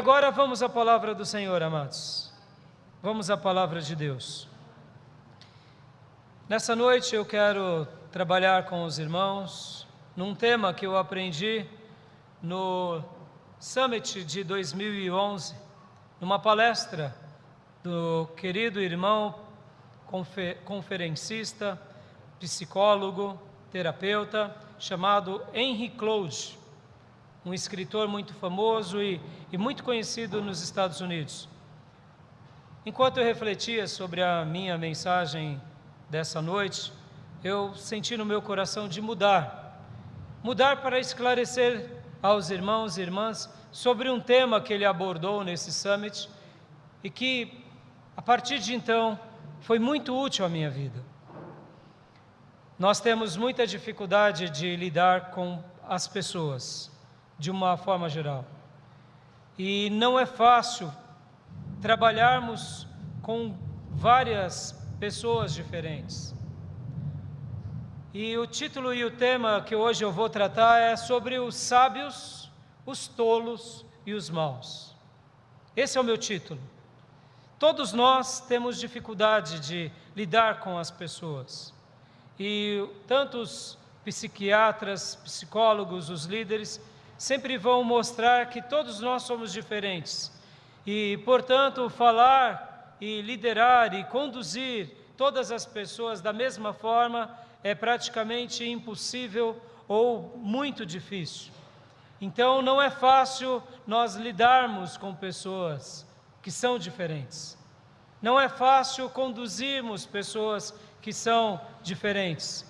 agora vamos à palavra do Senhor, amados. Vamos à palavra de Deus. Nessa noite eu quero trabalhar com os irmãos num tema que eu aprendi no Summit de 2011, numa palestra do querido irmão conferencista, psicólogo, terapeuta, chamado Henry Cloud, um escritor muito famoso e muito conhecido nos Estados Unidos. Enquanto eu refletia sobre a minha mensagem dessa noite, eu senti no meu coração de mudar para esclarecer aos irmãos e irmãs sobre um tema que ele abordou nesse summit e que, a partir de então, foi muito útil à minha vida. Nós temos muita dificuldade de lidar com as pessoas, de uma forma geral. E não é fácil trabalharmos com várias pessoas diferentes. E o título e o tema que hoje eu vou tratar é sobre os sábios, os tolos e os maus. Esse é o meu título. Todos nós temos dificuldade de lidar com as pessoas. E tanto os psiquiatras, psicólogos, os líderes, sempre vão mostrar que todos nós somos diferentes. E, portanto, falar e liderar e conduzir todas as pessoas da mesma forma é praticamente impossível ou muito difícil. Então, não é fácil nós lidarmos com pessoas que são diferentes. Não é fácil conduzirmos pessoas que são diferentes.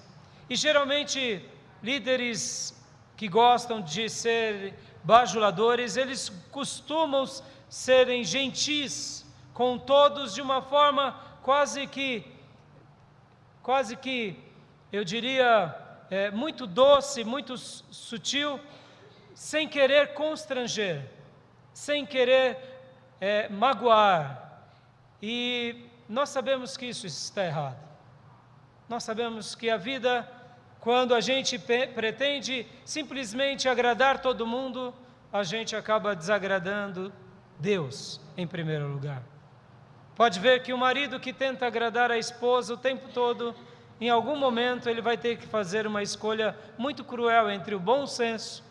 E geralmente, líderes que gostam de ser bajuladores, eles costumam serem gentis com todos de uma forma quase que, eu diria, muito doce, muito sutil, sem querer constranger, sem querer magoar. E nós sabemos que isso está errado. Nós sabemos que a vida, quando a gente pretende simplesmente agradar todo mundo, a gente acaba desagradando Deus em primeiro lugar. Pode ver que o marido que tenta agradar a esposa o tempo todo, em algum momento ele vai ter que fazer uma escolha muito cruel entre o bom senso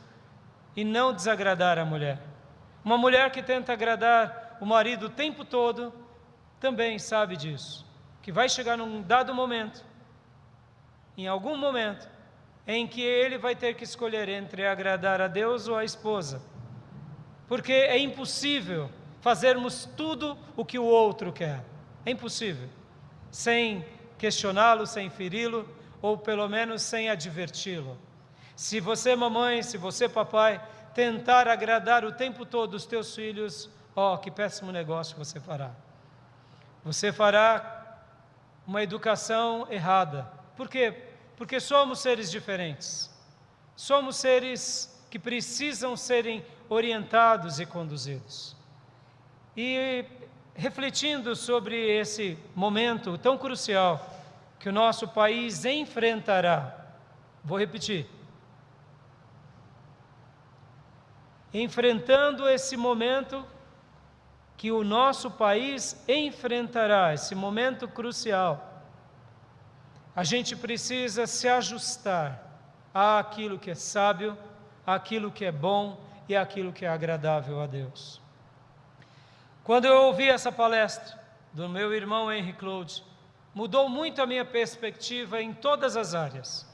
e não desagradar a mulher. Uma mulher que tenta agradar o marido o tempo todo, também sabe disso, que vai chegar num dado momento, em algum momento, em que ele vai ter que escolher entre agradar a Deus ou a esposa, porque é impossível fazermos tudo o que o outro quer, é impossível, sem questioná-lo, sem feri-lo, ou pelo menos sem adverti-lo. Se você, mamãe, se você, papai, tentar agradar o tempo todo os teus filhos, que péssimo negócio você fará. Você fará uma educação errada. Por quê? Porque somos seres diferentes. Somos seres que precisam serem orientados e conduzidos. E refletindo sobre esse momento tão crucial que o nosso país enfrentará, vou repetir, enfrentando esse momento que o nosso país enfrentará, esse momento crucial, a gente precisa se ajustar àquilo que é sábio, àquilo que é bom e àquilo que é agradável a Deus. Quando eu ouvi essa palestra do meu irmão Henry Cloud, mudou muito a minha perspectiva em todas as áreas,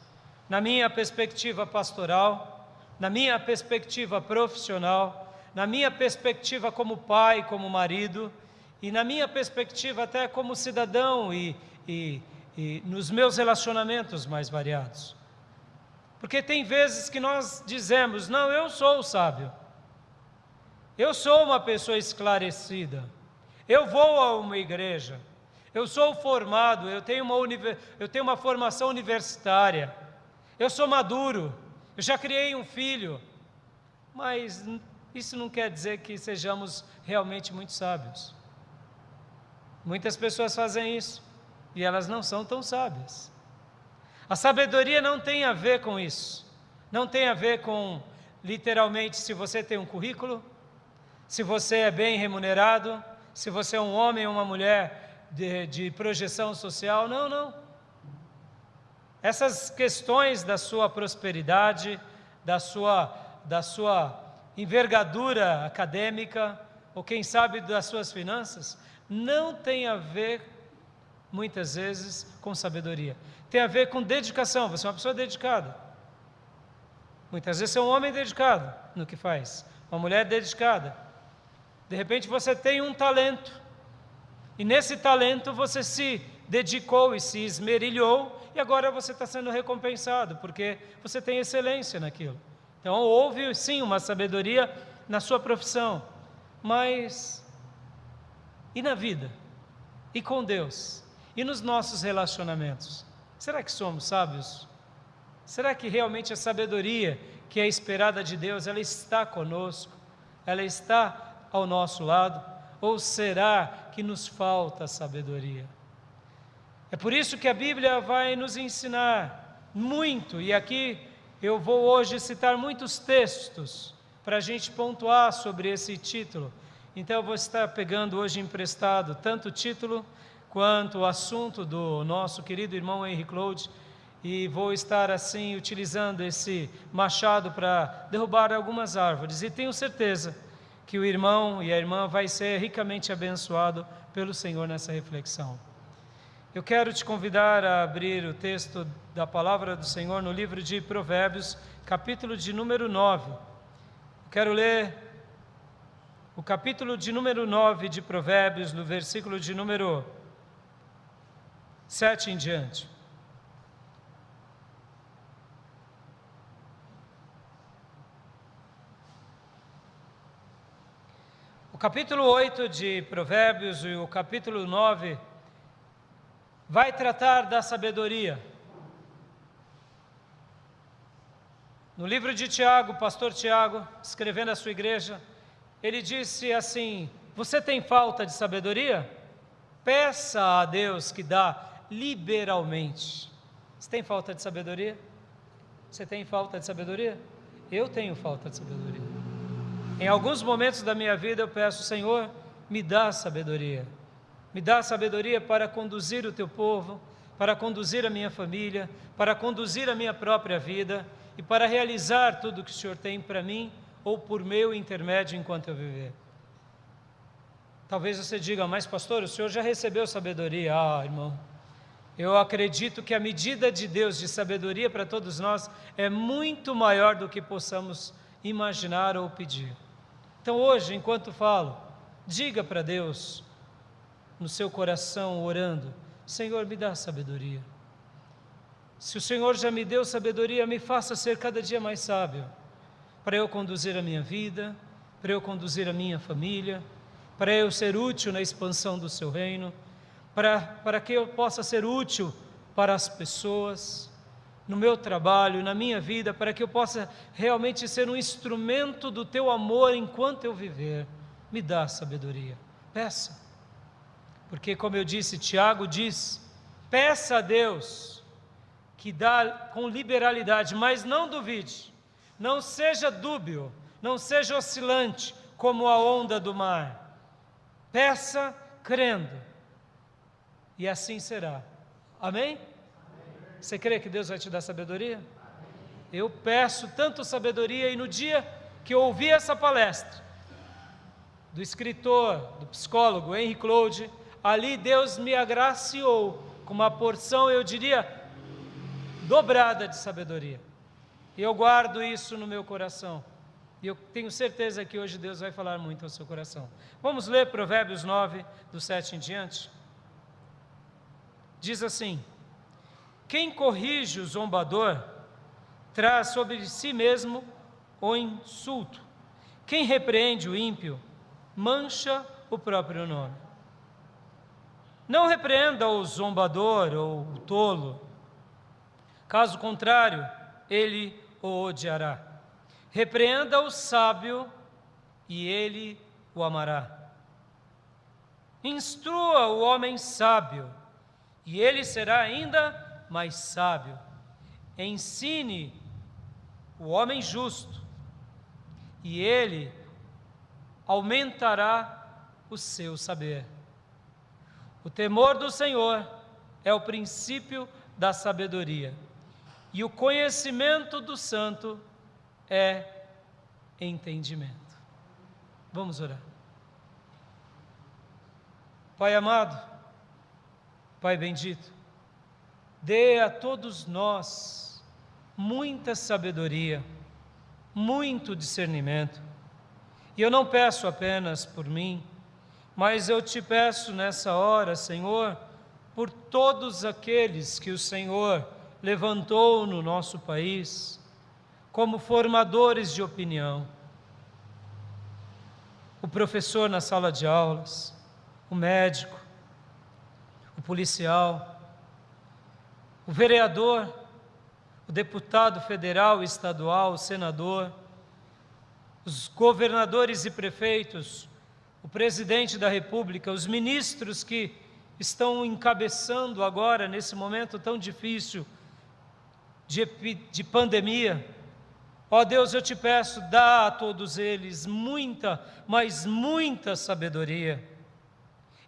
na minha perspectiva pastoral, na minha perspectiva profissional, na minha perspectiva como pai, como marido, e na minha perspectiva até como cidadão e nos meus relacionamentos mais variados. Porque tem vezes que nós dizemos, não, eu sou o sábio, eu sou uma pessoa esclarecida, eu vou a uma igreja, eu sou formado, eu tenho uma formação universitária, eu sou maduro, eu já criei um filho, mas isso não quer dizer que sejamos realmente muito sábios. Muitas pessoas fazem isso e elas não são tão sábias. A sabedoria não tem a ver com isso, não tem a ver com, literalmente, se você tem um currículo, se você é bem remunerado, se você é um homem ou uma mulher de projeção social. Não, não. Essas questões da sua prosperidade, da sua envergadura acadêmica, ou quem sabe das suas finanças, não tem a ver, muitas vezes, com sabedoria. Tem a ver com dedicação. Você é uma pessoa dedicada. Muitas vezes você é um homem dedicado no que faz, uma mulher dedicada. De repente você tem um talento, e nesse talento você se dedicou e se esmerilhou, e agora você está sendo recompensado, porque você tem excelência naquilo. Então houve sim uma sabedoria na sua profissão, mas e na vida? E com Deus? E nos nossos relacionamentos? Será que somos sábios? Será que realmente a sabedoria que é esperada de Deus, ela está conosco? Ela está ao nosso lado? Ou será que nos falta sabedoria? É por isso que a Bíblia vai nos ensinar muito, e aqui eu vou hoje citar muitos textos para a gente pontuar sobre esse título. Então eu vou estar pegando hoje emprestado tanto o título quanto o assunto do nosso querido irmão Henry Cloud, e vou estar assim utilizando esse machado para derrubar algumas árvores, e tenho certeza que o irmão e a irmã vai ser ricamente abençoado pelo Senhor nessa reflexão. Eu quero te convidar a abrir o texto da palavra do Senhor no livro de Provérbios, capítulo de número 9. Quero ler o capítulo de número 9 de Provérbios, no versículo de número 7 em diante. O capítulo 8 de Provérbios e o capítulo 9 vai tratar da sabedoria. No livro de Tiago, o pastor Tiago, escrevendo à sua igreja, ele disse assim: você tem falta de sabedoria? Peça a Deus que dá liberalmente. Você tem falta de sabedoria? Você tem falta de sabedoria? Eu tenho falta de sabedoria. Em alguns momentos da minha vida eu peço: Senhor, me dá sabedoria. Me dá sabedoria para conduzir o teu povo, para conduzir a minha família, para conduzir a minha própria vida e para realizar tudo o que o Senhor tem para mim ou por meu intermédio enquanto eu viver. Talvez você diga: mas pastor, o senhor já recebeu sabedoria. Ah, irmão, eu acredito que a medida de Deus de sabedoria para todos nós é muito maior do que possamos imaginar ou pedir. Então hoje, enquanto falo, diga para Deus no seu coração, orando: Senhor, me dá sabedoria. Se o Senhor já me deu sabedoria, me faça ser cada dia mais sábio, para eu conduzir a minha vida, para eu conduzir a minha família, para eu ser útil na expansão do seu reino, para que eu possa ser útil para as pessoas, no meu trabalho, na minha vida, para que eu possa realmente ser um instrumento do teu amor enquanto eu viver. Me dá sabedoria. Peça. Porque, como eu disse, Tiago diz: peça a Deus que dá com liberalidade, mas não duvide, não seja dúbio, não seja oscilante como a onda do mar. Peça crendo, e assim será. Amém? Você crê que Deus vai te dar sabedoria? Eu peço tanto sabedoria, e no dia que eu ouvi essa palestra do escritor, do psicólogo Henry Cloud, ali Deus me agraciou com uma porção, eu diria, dobrada de sabedoria. E eu guardo isso no meu coração. E eu tenho certeza que hoje Deus vai falar muito ao seu coração. Vamos ler Provérbios 9, do 7 em diante. Diz assim: quem corrige o zombador traz sobre si mesmo o insulto. Quem repreende o ímpio mancha o próprio nome. Não repreenda o zombador ou o tolo, caso contrário, ele o odiará. Repreenda o sábio e ele o amará. Instrua o homem sábio e ele será ainda mais sábio. Ensine o homem justo e ele aumentará o seu saber. O temor do Senhor é o princípio da sabedoria, e o conhecimento do santo é entendimento. Vamos orar. Pai amado, Pai bendito, dê a todos nós muita sabedoria, muito discernimento. E eu não peço apenas por mim, mas eu te peço nessa hora, Senhor, por todos aqueles que o Senhor levantou no nosso país como formadores de opinião. O professor na sala de aulas, o médico, o policial, o vereador, o deputado federal e estadual, o senador, os governadores e prefeitos, o presidente da República, os ministros que estão encabeçando agora, nesse momento tão difícil de pandemia. Ó Deus, eu te peço, dá a todos eles muita, mas muita sabedoria.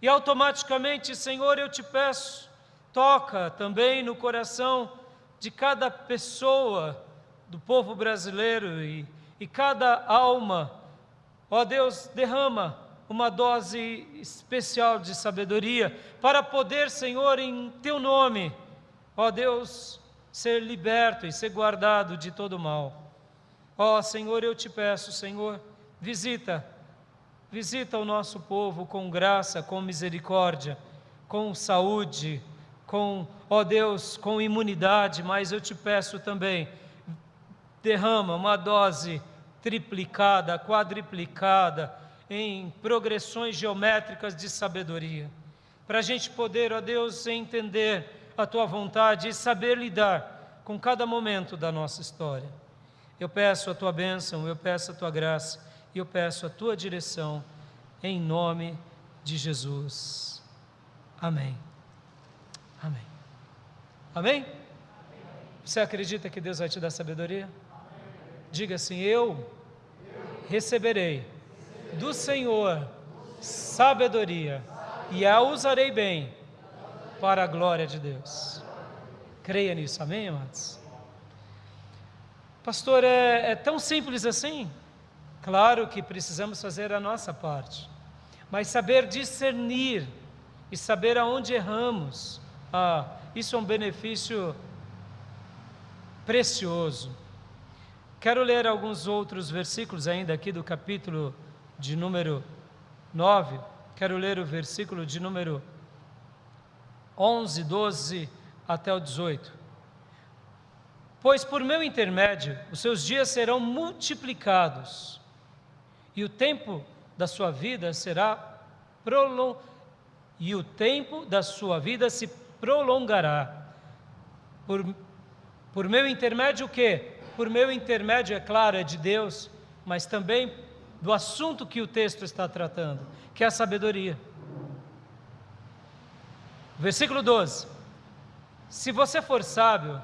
E automaticamente, Senhor, eu te peço, toca também no coração de cada pessoa do povo brasileiro e cada alma. Ó Deus, derrama uma dose especial de sabedoria para poder, Senhor, em Teu nome, ó Deus, ser liberto e ser guardado de todo mal. Ó Senhor, eu te peço, Senhor, visita o nosso povo com graça, com misericórdia, com saúde, ó Deus, com imunidade, mas eu te peço também, derrama uma dose triplicada, quadriplicada, em progressões geométricas de sabedoria, para a gente poder, ó Deus, entender a Tua vontade e saber lidar com cada momento da nossa história. Eu peço a Tua bênção, eu peço a Tua graça, e eu peço a Tua direção, em nome de Jesus. Amém. Amém. Amém? Você acredita que Deus vai te dar sabedoria? Diga assim: eu receberei do Senhor sabedoria e a usarei bem para a glória de Deus. Creia nisso, amém, amados? Pastor, é tão simples assim? Claro que precisamos fazer a nossa parte, mas saber discernir e saber aonde erramos, isso é um benefício precioso. Quero ler alguns outros versículos ainda aqui do capítulo de número 9, quero ler o versículo de número 11, 12 até o 18. Pois por meu intermédio os seus dias serão multiplicados, e o tempo da sua vida será se prolongará. Por meu intermédio o quê? Por meu intermédio, é claro, é de Deus, mas também do assunto que o texto está tratando, que é a sabedoria. Versículo 12: se você for sábio,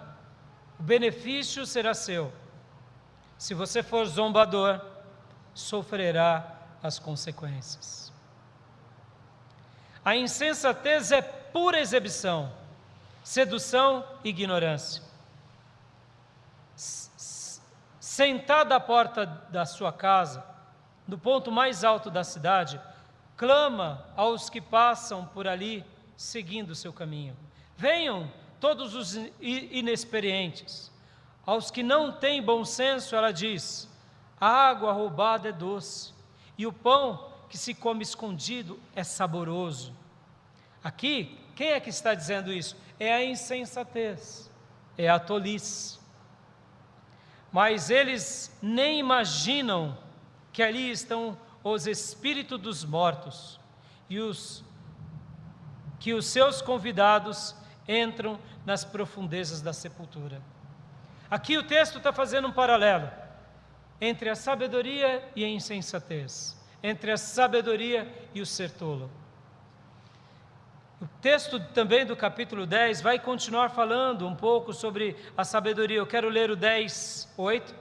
o benefício será seu. Se você for zombador, sofrerá as consequências. A insensatez é pura exibição, sedução e ignorância. Sentada à porta da sua casa, no ponto mais alto da cidade, clama aos que passam por ali, seguindo o seu caminho. Venham todos os inexperientes. Aos que não têm bom senso, ela diz: a água roubada é doce, e o pão que se come escondido é saboroso. Aqui, quem é que está dizendo isso? É a insensatez, é a tolice. Mas eles nem imaginam que ali estão os espíritos dos mortos, e que os seus convidados entram nas profundezas da sepultura. Aqui o texto está fazendo um paralelo entre a sabedoria e a insensatez, entre a sabedoria e o ser tolo. O texto também do capítulo 10 vai continuar falando um pouco sobre a sabedoria. Eu quero ler o 10:8.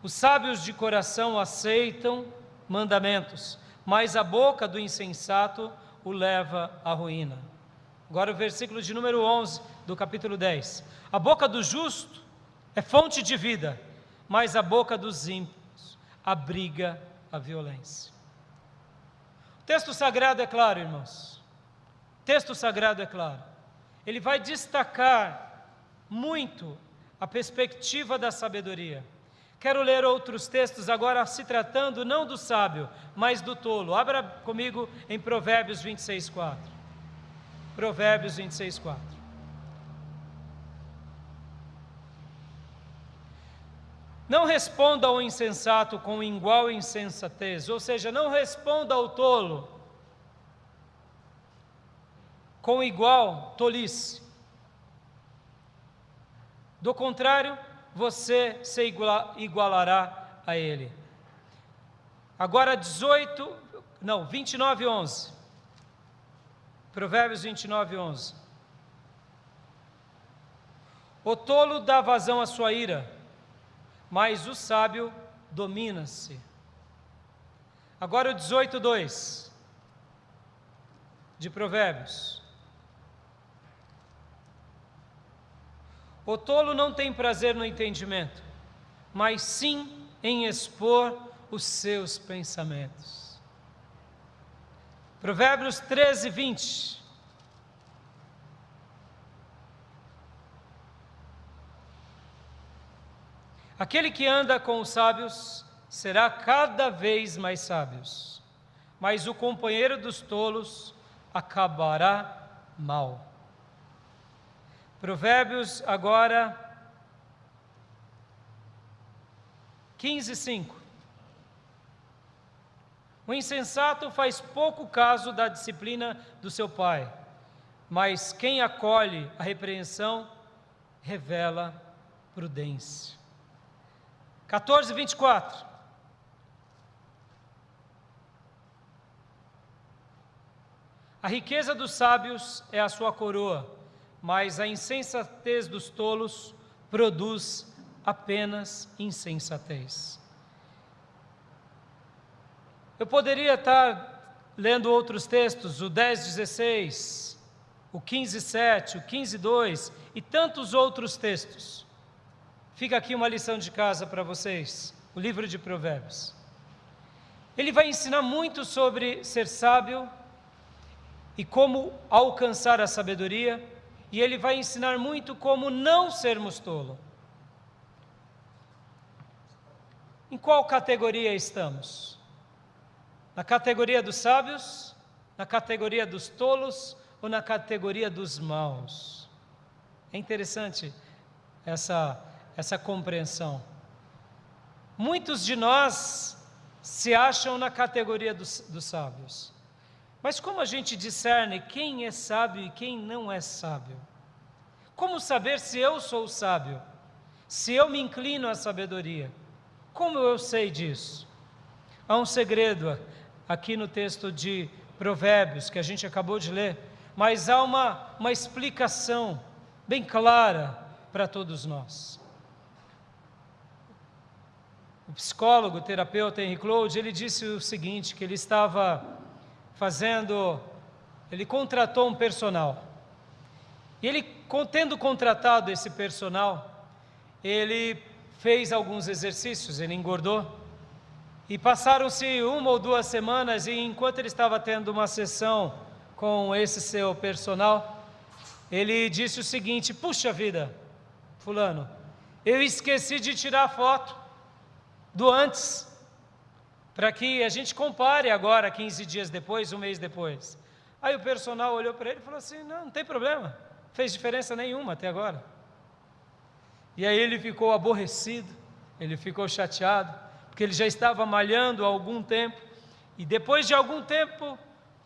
Os sábios de coração aceitam mandamentos, mas a boca do insensato o leva à ruína. Agora o versículo de número 11 do capítulo 10. A boca do justo é fonte de vida, mas a boca dos ímpios abriga a violência. O texto sagrado é claro, irmãos. O texto sagrado é claro. Ele vai destacar muito a perspectiva da sabedoria. Quero ler outros textos agora, se tratando não do sábio, mas do tolo. Abra comigo em Provérbios 26:4. Provérbios 26:4. Não responda ao insensato com igual insensatez, ou seja, não responda ao tolo com igual tolice. Do contrário, você se igualará a ele. Agora 29:11. Provérbios 29:11. O tolo dá vazão à sua ira, mas o sábio domina-se. Agora o 18:2 de Provérbios. O tolo não tem prazer no entendimento, mas sim em expor os seus pensamentos. Provérbios 13:20. Aquele que anda com os sábios será cada vez mais sábio, mas o companheiro dos tolos acabará mal. Provérbios agora 15:5. O insensato faz pouco caso da disciplina do seu pai, mas quem acolhe a repreensão revela prudência. 14:24. A riqueza dos sábios é a sua coroa, mas a insensatez dos tolos produz apenas insensatez. Eu poderia estar lendo outros textos, o 10:16, o 15:7, o 15:2 e tantos outros textos. Fica aqui uma lição de casa para vocês, o livro de Provérbios. Ele vai ensinar muito sobre ser sábio e como alcançar a sabedoria, e ele vai ensinar muito como não sermos tolos. Em qual categoria estamos? Na categoria dos sábios, na categoria dos tolos ou na categoria dos maus? É interessante essa compreensão. Muitos de nós se acham na categoria dos sábios. Mas como a gente discerne quem é sábio e quem não é sábio? Como saber se eu sou sábio? Se eu me inclino à sabedoria? Como eu sei disso? Há um segredo aqui no texto de Provérbios que a gente acabou de ler, mas há uma explicação bem clara para todos nós. O psicólogo, o terapeuta Henry Cloud, ele disse o seguinte, que ele ele contratou um personal. E ele, tendo contratado esse personal, ele fez alguns exercícios, ele engordou. E passaram-se 1 ou 2 semanas, e enquanto ele estava tendo uma sessão com esse seu personal, ele disse o seguinte: puxa vida, fulano, eu esqueci de tirar a foto do antes, para que a gente compare agora, 15 dias depois, um mês depois. Aí o personal olhou para ele e falou assim: não tem problema, fez diferença nenhuma até agora. E aí ele ficou aborrecido, ele ficou chateado, porque ele já estava malhando há algum tempo, e depois de algum tempo,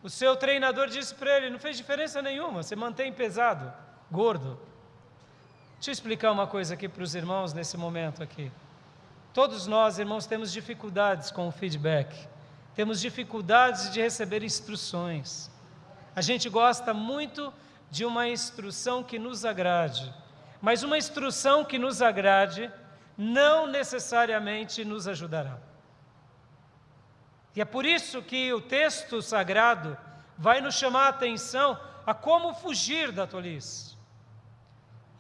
o seu treinador disse para ele: não fez diferença nenhuma, você mantém pesado, gordo. Deixa eu explicar uma coisa aqui para os irmãos nesse momento aqui. Todos nós, irmãos, temos dificuldades com o feedback, temos dificuldades de receber instruções. A gente gosta muito de uma instrução que nos agrade, mas uma instrução que nos agrade não necessariamente nos ajudará. E é por isso que o texto sagrado vai nos chamar a atenção a como fugir da tolice.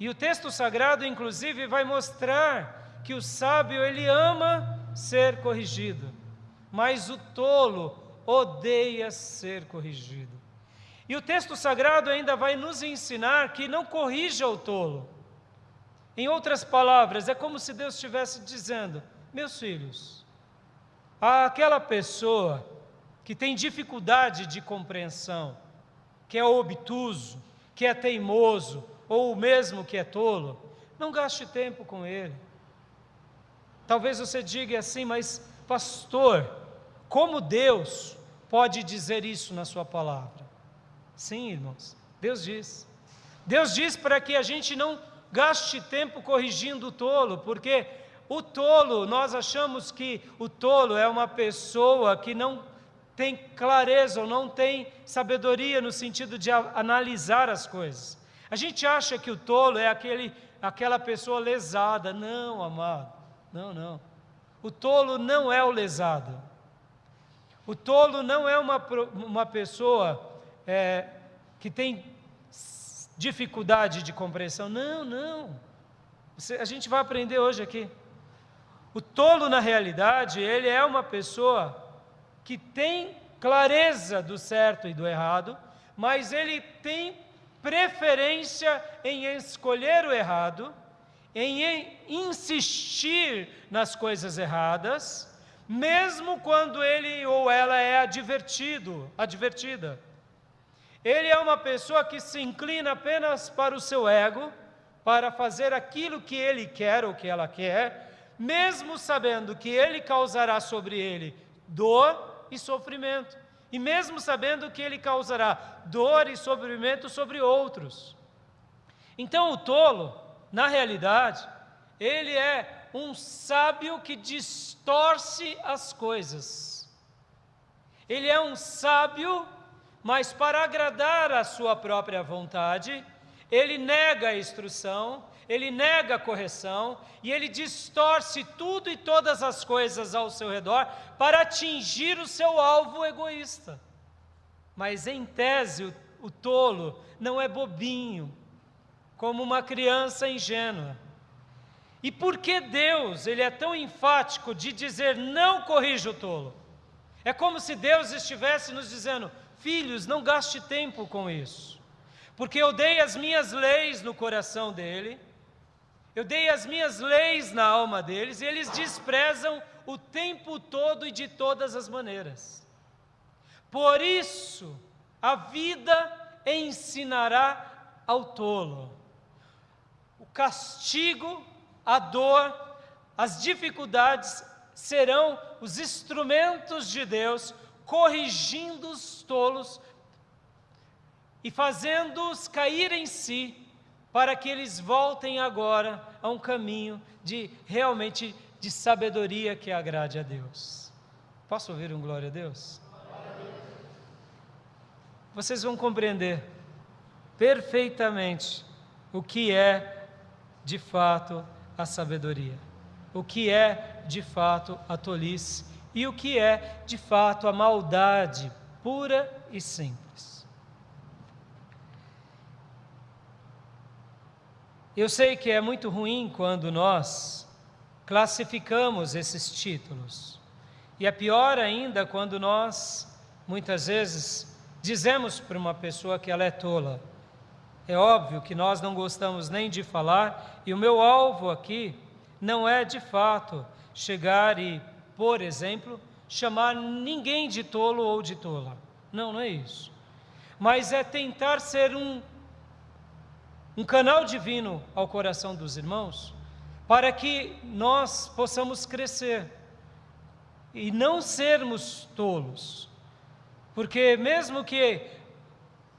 E o texto sagrado, inclusive, vai mostrar que o sábio, ele ama ser corrigido, mas o tolo odeia ser corrigido. E o texto sagrado ainda vai nos ensinar que não corrija o tolo. Em outras palavras, é como se Deus estivesse dizendo: meus filhos, aquela pessoa que tem dificuldade de compreensão, que é obtuso, que é teimoso, ou mesmo que é tolo, não gaste tempo com ele. Talvez você diga assim: mas pastor, como Deus pode dizer isso na sua palavra? Sim, irmãos, Deus diz. Deus diz para que a gente não gaste tempo corrigindo o tolo, porque o tolo, nós achamos que o tolo é uma pessoa que não tem clareza ou não tem sabedoria no sentido de analisar as coisas. A gente acha que o tolo é aquela pessoa lesada. Não, amado, não. O tolo não é o lesado. O tolo não é uma pessoa que tem dificuldade de compreensão. Não. A gente vai aprender hoje aqui. O tolo, na realidade, ele é uma pessoa que tem clareza do certo e do errado, mas ele tem preferência em escolher o errado, em insistir nas coisas erradas, mesmo quando ele ou ela é advertida. Ele é uma pessoa que se inclina apenas para o seu ego, para fazer aquilo que ele quer ou que ela quer, mesmo sabendo que ele causará sobre ele dor e sofrimento, e mesmo sabendo que ele causará dor e sofrimento sobre outros. Então o tolo, na realidade, ele é um sábio que distorce as coisas. Ele é um sábio, mas para agradar a sua própria vontade, ele nega a instrução, ele nega a correção, e ele distorce tudo e todas as coisas ao seu redor para atingir o seu alvo egoísta. Mas em tese, o tolo não é bobinho, como uma criança ingênua. E por que Deus, ele é tão enfático de dizer: não corrija o tolo? É como se Deus estivesse nos dizendo: filhos, não gaste tempo com isso, porque eu dei as minhas leis no coração dele, eu dei as minhas leis na alma deles, e eles desprezam o tempo todo e de todas as maneiras. Por isso, a vida ensinará ao tolo. O castigo, a dor, as dificuldades serão os instrumentos de Deus corrigindo os tolos e fazendo-os cair em si, para que eles voltem agora a um caminho realmente de sabedoria que agrade a Deus. Posso ouvir um glória a Deus? Vocês vão compreender perfeitamente o que é de fato a sabedoria, o que é de fato a tolice e o que é de fato a maldade pura e simples. Eu sei que é muito ruim quando nós classificamos esses títulos, e é pior ainda quando nós, muitas vezes, dizemos para uma pessoa que ela é tola. É óbvio que nós não gostamos nem de falar, e o meu alvo aqui não é de fato chegar e, por exemplo, chamar ninguém de tolo ou de tola. Não é isso. Mas é tentar ser um canal divino ao coração dos irmãos, para que nós possamos crescer e não sermos tolos. Porque mesmo que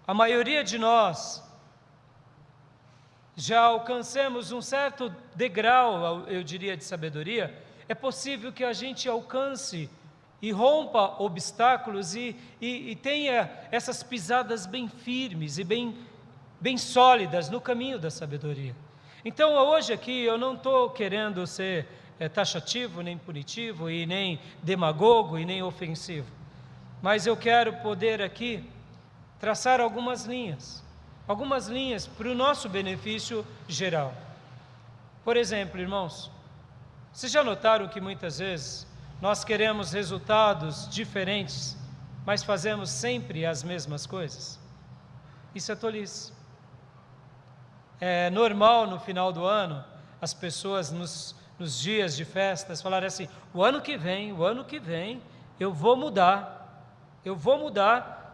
a maioria de nós já alcancemos um certo degrau, eu diria, de sabedoria, é possível que a gente alcance e rompa obstáculos e tenha essas pisadas bem firmes e bem sólidas no caminho da sabedoria. Então hoje aqui eu não estou querendo ser taxativo, nem punitivo, e nem demagogo, e nem ofensivo. Mas eu quero poder aqui traçar algumas linhas para o nosso benefício geral. Por exemplo, irmãos, vocês já notaram que muitas vezes nós queremos resultados diferentes, mas fazemos sempre as mesmas coisas? Isso é tolice. É normal no final do ano as pessoas nos dias de festas falarem assim: o ano que vem eu vou mudar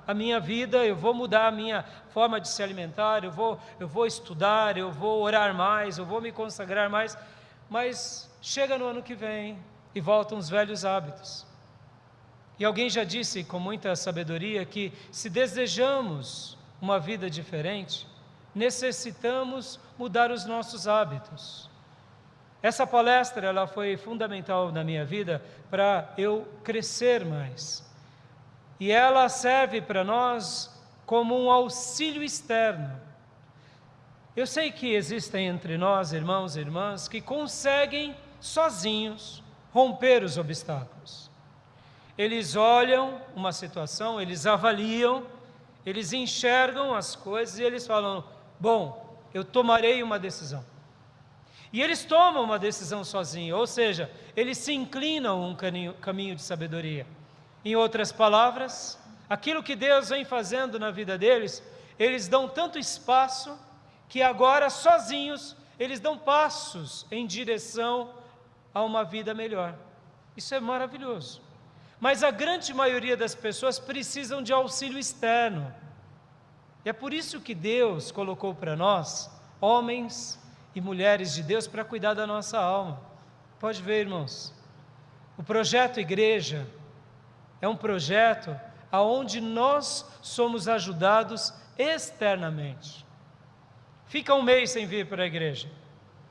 a minha vida, eu vou mudar a minha forma de se alimentar, eu vou estudar, eu vou orar mais, eu vou me consagrar mais. Mas chega no ano que vem e voltam os velhos hábitos. E alguém já disse com muita sabedoria que se desejamos uma vida diferente, necessitamos mudar os nossos hábitos. Essa palestra ela foi fundamental na minha vida para eu crescer mais. E ela serve para nós como um auxílio externo. Eu sei que existem entre nós, irmãos e irmãs, que conseguem sozinhos romper os obstáculos. Eles olham uma situação, eles avaliam, eles enxergam as coisas e eles falam: bom, eu tomarei uma decisão. E eles tomam uma decisão sozinhos, ou seja, eles se inclinam um caminho de sabedoria. Em outras palavras, aquilo que Deus vem fazendo na vida deles, eles dão tanto espaço que agora, sozinhos, eles dão passos em direção a uma vida melhor. Isso é maravilhoso. Mas a grande maioria das pessoas precisam de auxílio externo. E é por isso que Deus colocou para nós, homens e mulheres de Deus, para cuidar da nossa alma. Pode ver, irmãos, o projeto Igreja é um projeto onde nós somos ajudados externamente. Fica um mês sem vir para a igreja.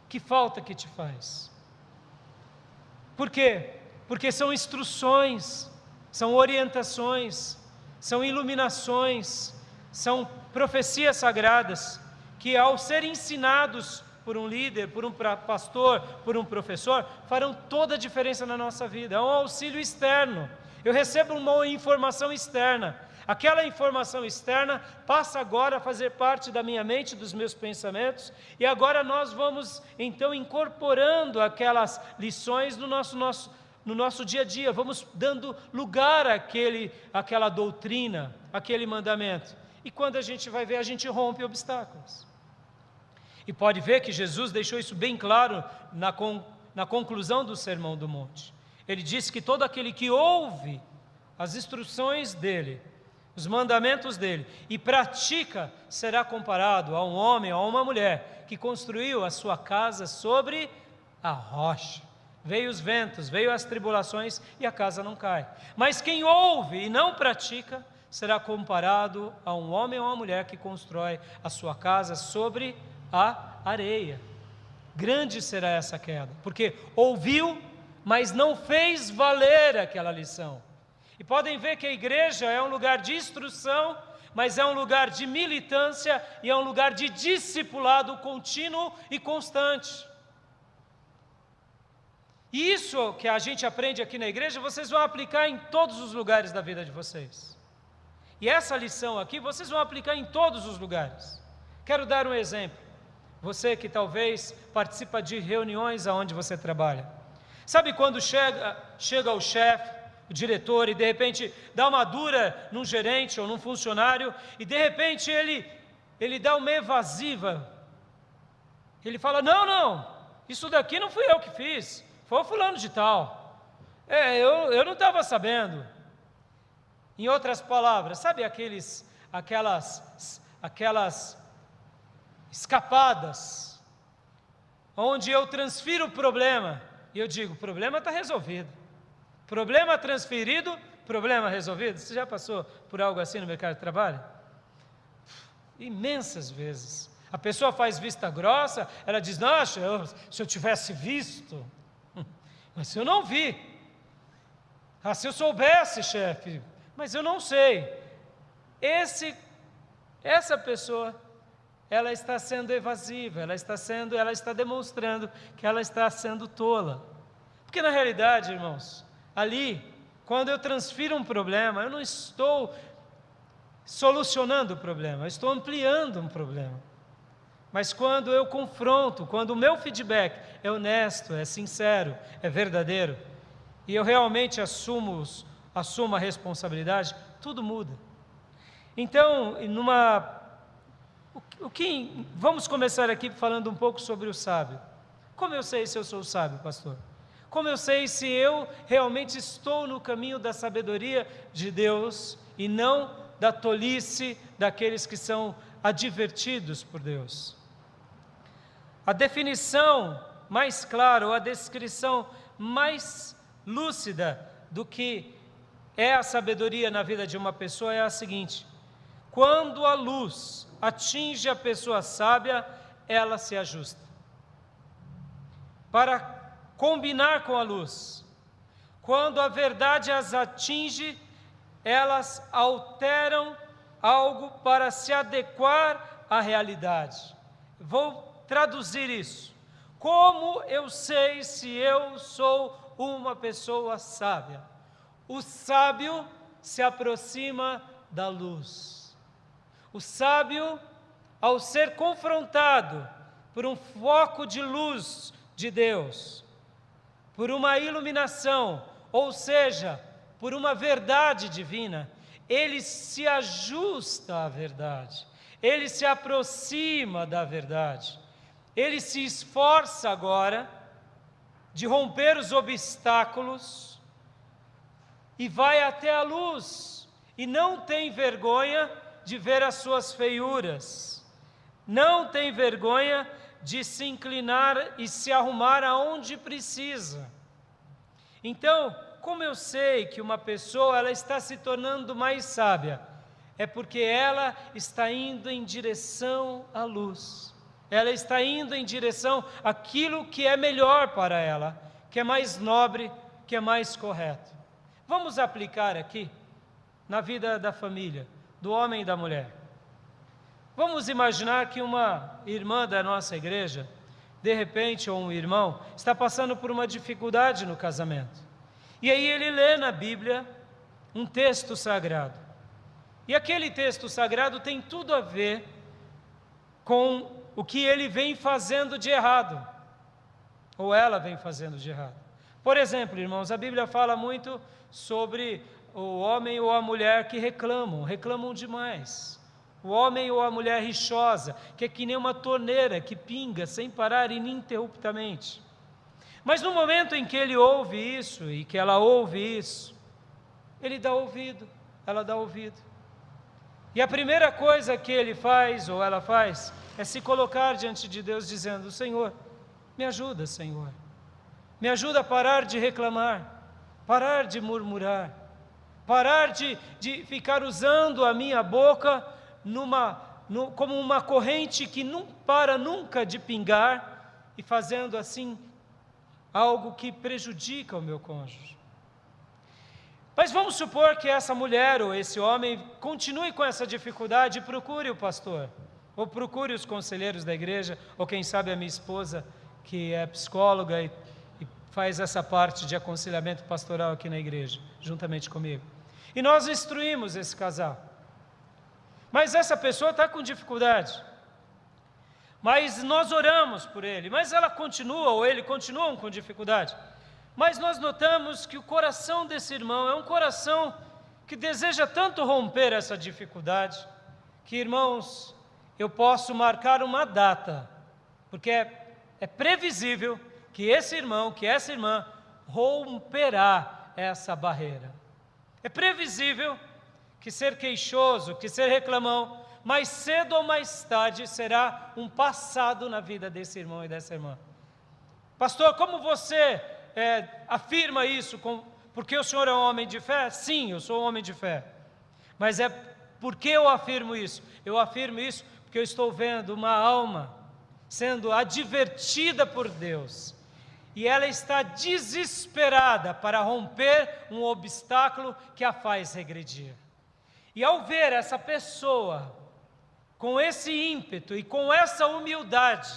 Que falta que te faz? Por quê? Porque são instruções, são orientações, são iluminações, são profecias sagradas, que ao serem ensinados por um líder, por um pastor, por um professor, farão toda a diferença na nossa vida. É um auxílio externo. Eu recebo uma informação externa. Aquela informação externa passa agora a fazer parte da minha mente, dos meus pensamentos, e agora nós vamos então incorporando aquelas lições no nosso dia a dia, vamos dando lugar àquela doutrina, àquele mandamento. E quando a gente vai ver, a gente rompe obstáculos. E pode ver que Jesus deixou isso bem claro na conclusão do Sermão do Monte. Ele disse que todo aquele que ouve as instruções dele, os mandamentos dele, e pratica, será comparado a um homem ou a uma mulher que construiu a sua casa sobre a rocha. Veio os ventos, veio as tribulações e a casa não cai. Mas quem ouve e não pratica, será comparado a um homem ou uma mulher que constrói a sua casa sobre a areia. Grande será essa queda, porque ouviu, mas não fez valer aquela lição. E podem ver que a igreja é um lugar de instrução, mas é um lugar de militância e é um lugar de discipulado contínuo e constante. E isso que a gente aprende aqui na igreja, vocês vão aplicar em todos os lugares da vida de vocês. E essa lição aqui, vocês vão aplicar em todos os lugares. Quero dar um exemplo. Você que talvez participa de reuniões aonde você trabalha. Sabe quando chega o chefe, o diretor, e de repente dá uma dura num gerente ou num funcionário, e de repente ele dá uma evasiva. Ele fala: não, isso daqui não fui eu que fiz, foi o fulano de tal. Eu não estava sabendo. Em outras palavras, sabe aquelas escapadas, onde eu transfiro o problema, e eu digo: o problema está resolvido. Problema transferido, problema resolvido. Você já passou por algo assim no mercado de trabalho? Imensas vezes. A pessoa faz vista grossa, ela diz: nossa, se eu tivesse visto, mas se eu não vi, se eu soubesse, chefe, mas eu não sei. Essa pessoa, ela está sendo evasiva, ela está demonstrando que ela está sendo tola. Porque na realidade, irmãos, ali, quando eu transfiro um problema, eu não estou solucionando o problema, eu estou ampliando um problema. Mas quando eu confronto, quando o meu feedback é honesto, é sincero, é verdadeiro, e eu realmente assumo a responsabilidade, tudo muda. Então, vamos começar aqui falando um pouco sobre o sábio. Como eu sei se eu sou sábio, pastor? Como eu sei se eu realmente estou no caminho da sabedoria de Deus e não da tolice daqueles que são advertidos por Deus? A definição mais clara, ou a descrição mais lúcida do que é a sabedoria na vida de uma pessoa é a seguinte: quando a luz atinge a pessoa sábia, ela se ajusta para combinar com a luz. Quando a verdade as atinge, elas alteram algo para se adequar à realidade. Vou traduzir isso. Como eu sei se eu sou uma pessoa sábia? O sábio se aproxima da luz. O sábio, ao ser confrontado por um foco de luz de Deus, por uma iluminação, ou seja, por uma verdade divina, ele se ajusta à verdade, ele se aproxima da verdade, ele se esforça agora de romper os obstáculos e vai até a luz, e não tem vergonha de ver as suas feiuras, não tem vergonha de se inclinar e se arrumar aonde precisa. Então, como eu sei que uma pessoa ela está se tornando mais sábia? É porque ela está indo em direção à luz. Ela está indo em direção àquilo que é melhor para ela, que é mais nobre, que é mais correto. Vamos aplicar aqui na vida da família, do homem e da mulher. Vamos imaginar que uma irmã da nossa igreja, de repente, ou um irmão, está passando por uma dificuldade no casamento. E aí ele lê na Bíblia um texto sagrado. E aquele texto sagrado tem tudo a ver com o que ele vem fazendo de errado, ou ela vem fazendo de errado. Por exemplo, irmãos, a Bíblia fala muito sobre o homem ou a mulher que reclamam demais. O homem ou a mulher rixosa, que é que nem uma torneira que pinga sem parar ininterruptamente. Mas no momento em que ele ouve isso, e que ela ouve isso, ele dá ouvido, ela dá ouvido. E a primeira coisa que ele faz, ou ela faz, é se colocar diante de Deus dizendo: Senhor, me ajuda, Senhor. Me ajuda a parar de reclamar, parar de murmurar, parar de ficar usando a minha boca como uma corrente que não para nunca de pingar e fazendo assim algo que prejudica o meu cônjuge. Mas vamos supor que essa mulher ou esse homem continue com essa dificuldade e procure o pastor, ou procure os conselheiros da igreja, ou quem sabe a minha esposa, que é psicóloga e faz essa parte de aconselhamento pastoral aqui na igreja, juntamente comigo. E nós instruímos esse casal. Mas essa pessoa está com dificuldade. Mas nós oramos por ele, mas ela continua, ou ele continuam com dificuldade. Mas nós notamos que o coração desse irmão é um coração que deseja tanto romper essa dificuldade, que, irmãos, eu posso marcar uma data, porque é previsível que esse irmão, que essa irmã, romperá essa barreira. É previsível que ser queixoso, que ser reclamão, mais cedo ou mais tarde será um passado na vida desse irmão e dessa irmã. Pastor, como você afirma isso? Porque o senhor é um homem de fé? Sim, eu sou um homem de fé. Mas por que eu afirmo isso? Eu afirmo isso porque eu estou vendo uma alma sendo advertida por Deus. E ela está desesperada para romper um obstáculo que a faz regredir. E ao ver essa pessoa com esse ímpeto e com essa humildade,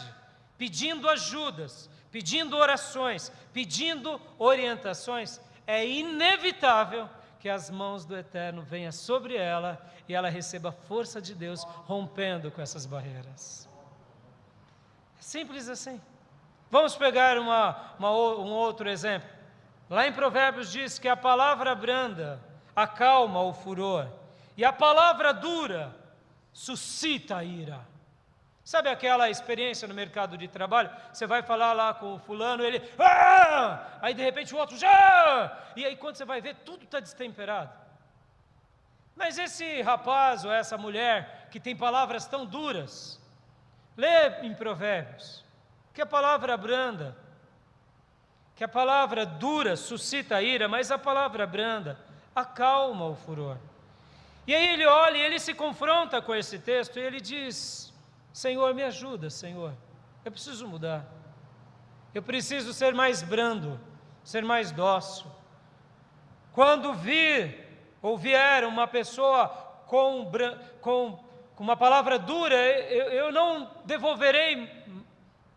pedindo ajudas, pedindo orações, pedindo orientações, é inevitável que as mãos do Eterno venham sobre ela e ela receba a força de Deus rompendo com essas barreiras. É simples assim. Vamos pegar um outro exemplo. Lá em Provérbios diz que a palavra branda acalma o furor e a palavra dura suscita a ira. Sabe aquela experiência no mercado de trabalho? Você vai falar lá com o fulano, ele... Ah! Aí de repente o outro... Já! E aí quando você vai ver, tudo está destemperado. Mas esse rapaz ou essa mulher que tem palavras tão duras, lê em Provérbios, que a palavra branda, que a palavra dura suscita a ira, mas a palavra branda acalma o furor. E aí ele olha e ele se confronta com esse texto e ele diz... Senhor, me ajuda, Senhor, eu preciso mudar, eu preciso ser mais brando, ser mais dócil. Quando vier uma pessoa com uma palavra dura, eu não devolverei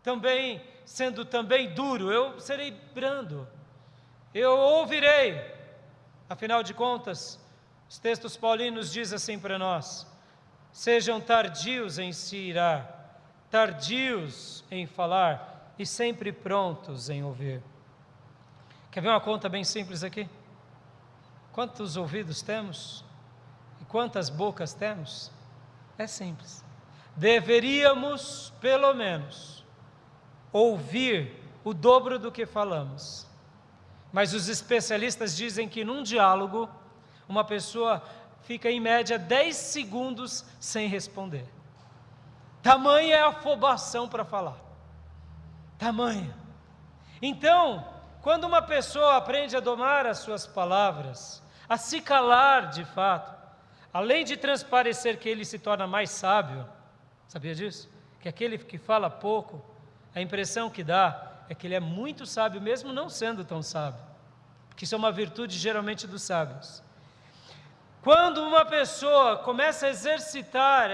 também, sendo também duro, eu serei brando, eu ouvirei. Afinal de contas, os textos paulinos dizem assim para nós: sejam tardios em se irar, tardios em falar e sempre prontos em ouvir. Quer ver uma conta bem simples aqui? Quantos ouvidos temos? E quantas bocas temos? É simples. Deveríamos, pelo menos, ouvir o dobro do que falamos. Mas os especialistas dizem que num diálogo, uma pessoa fica em média 10 segundos sem responder. Tamanha é a afobação para falar. Tamanha. Então, quando uma pessoa aprende a domar as suas palavras, a se calar de fato, além de transparecer que ele se torna mais sábio, sabia disso? Que aquele que fala pouco, a impressão que dá é que ele é muito sábio, mesmo não sendo tão sábio, porque isso é uma virtude geralmente dos sábios. Quando uma pessoa começa a exercitar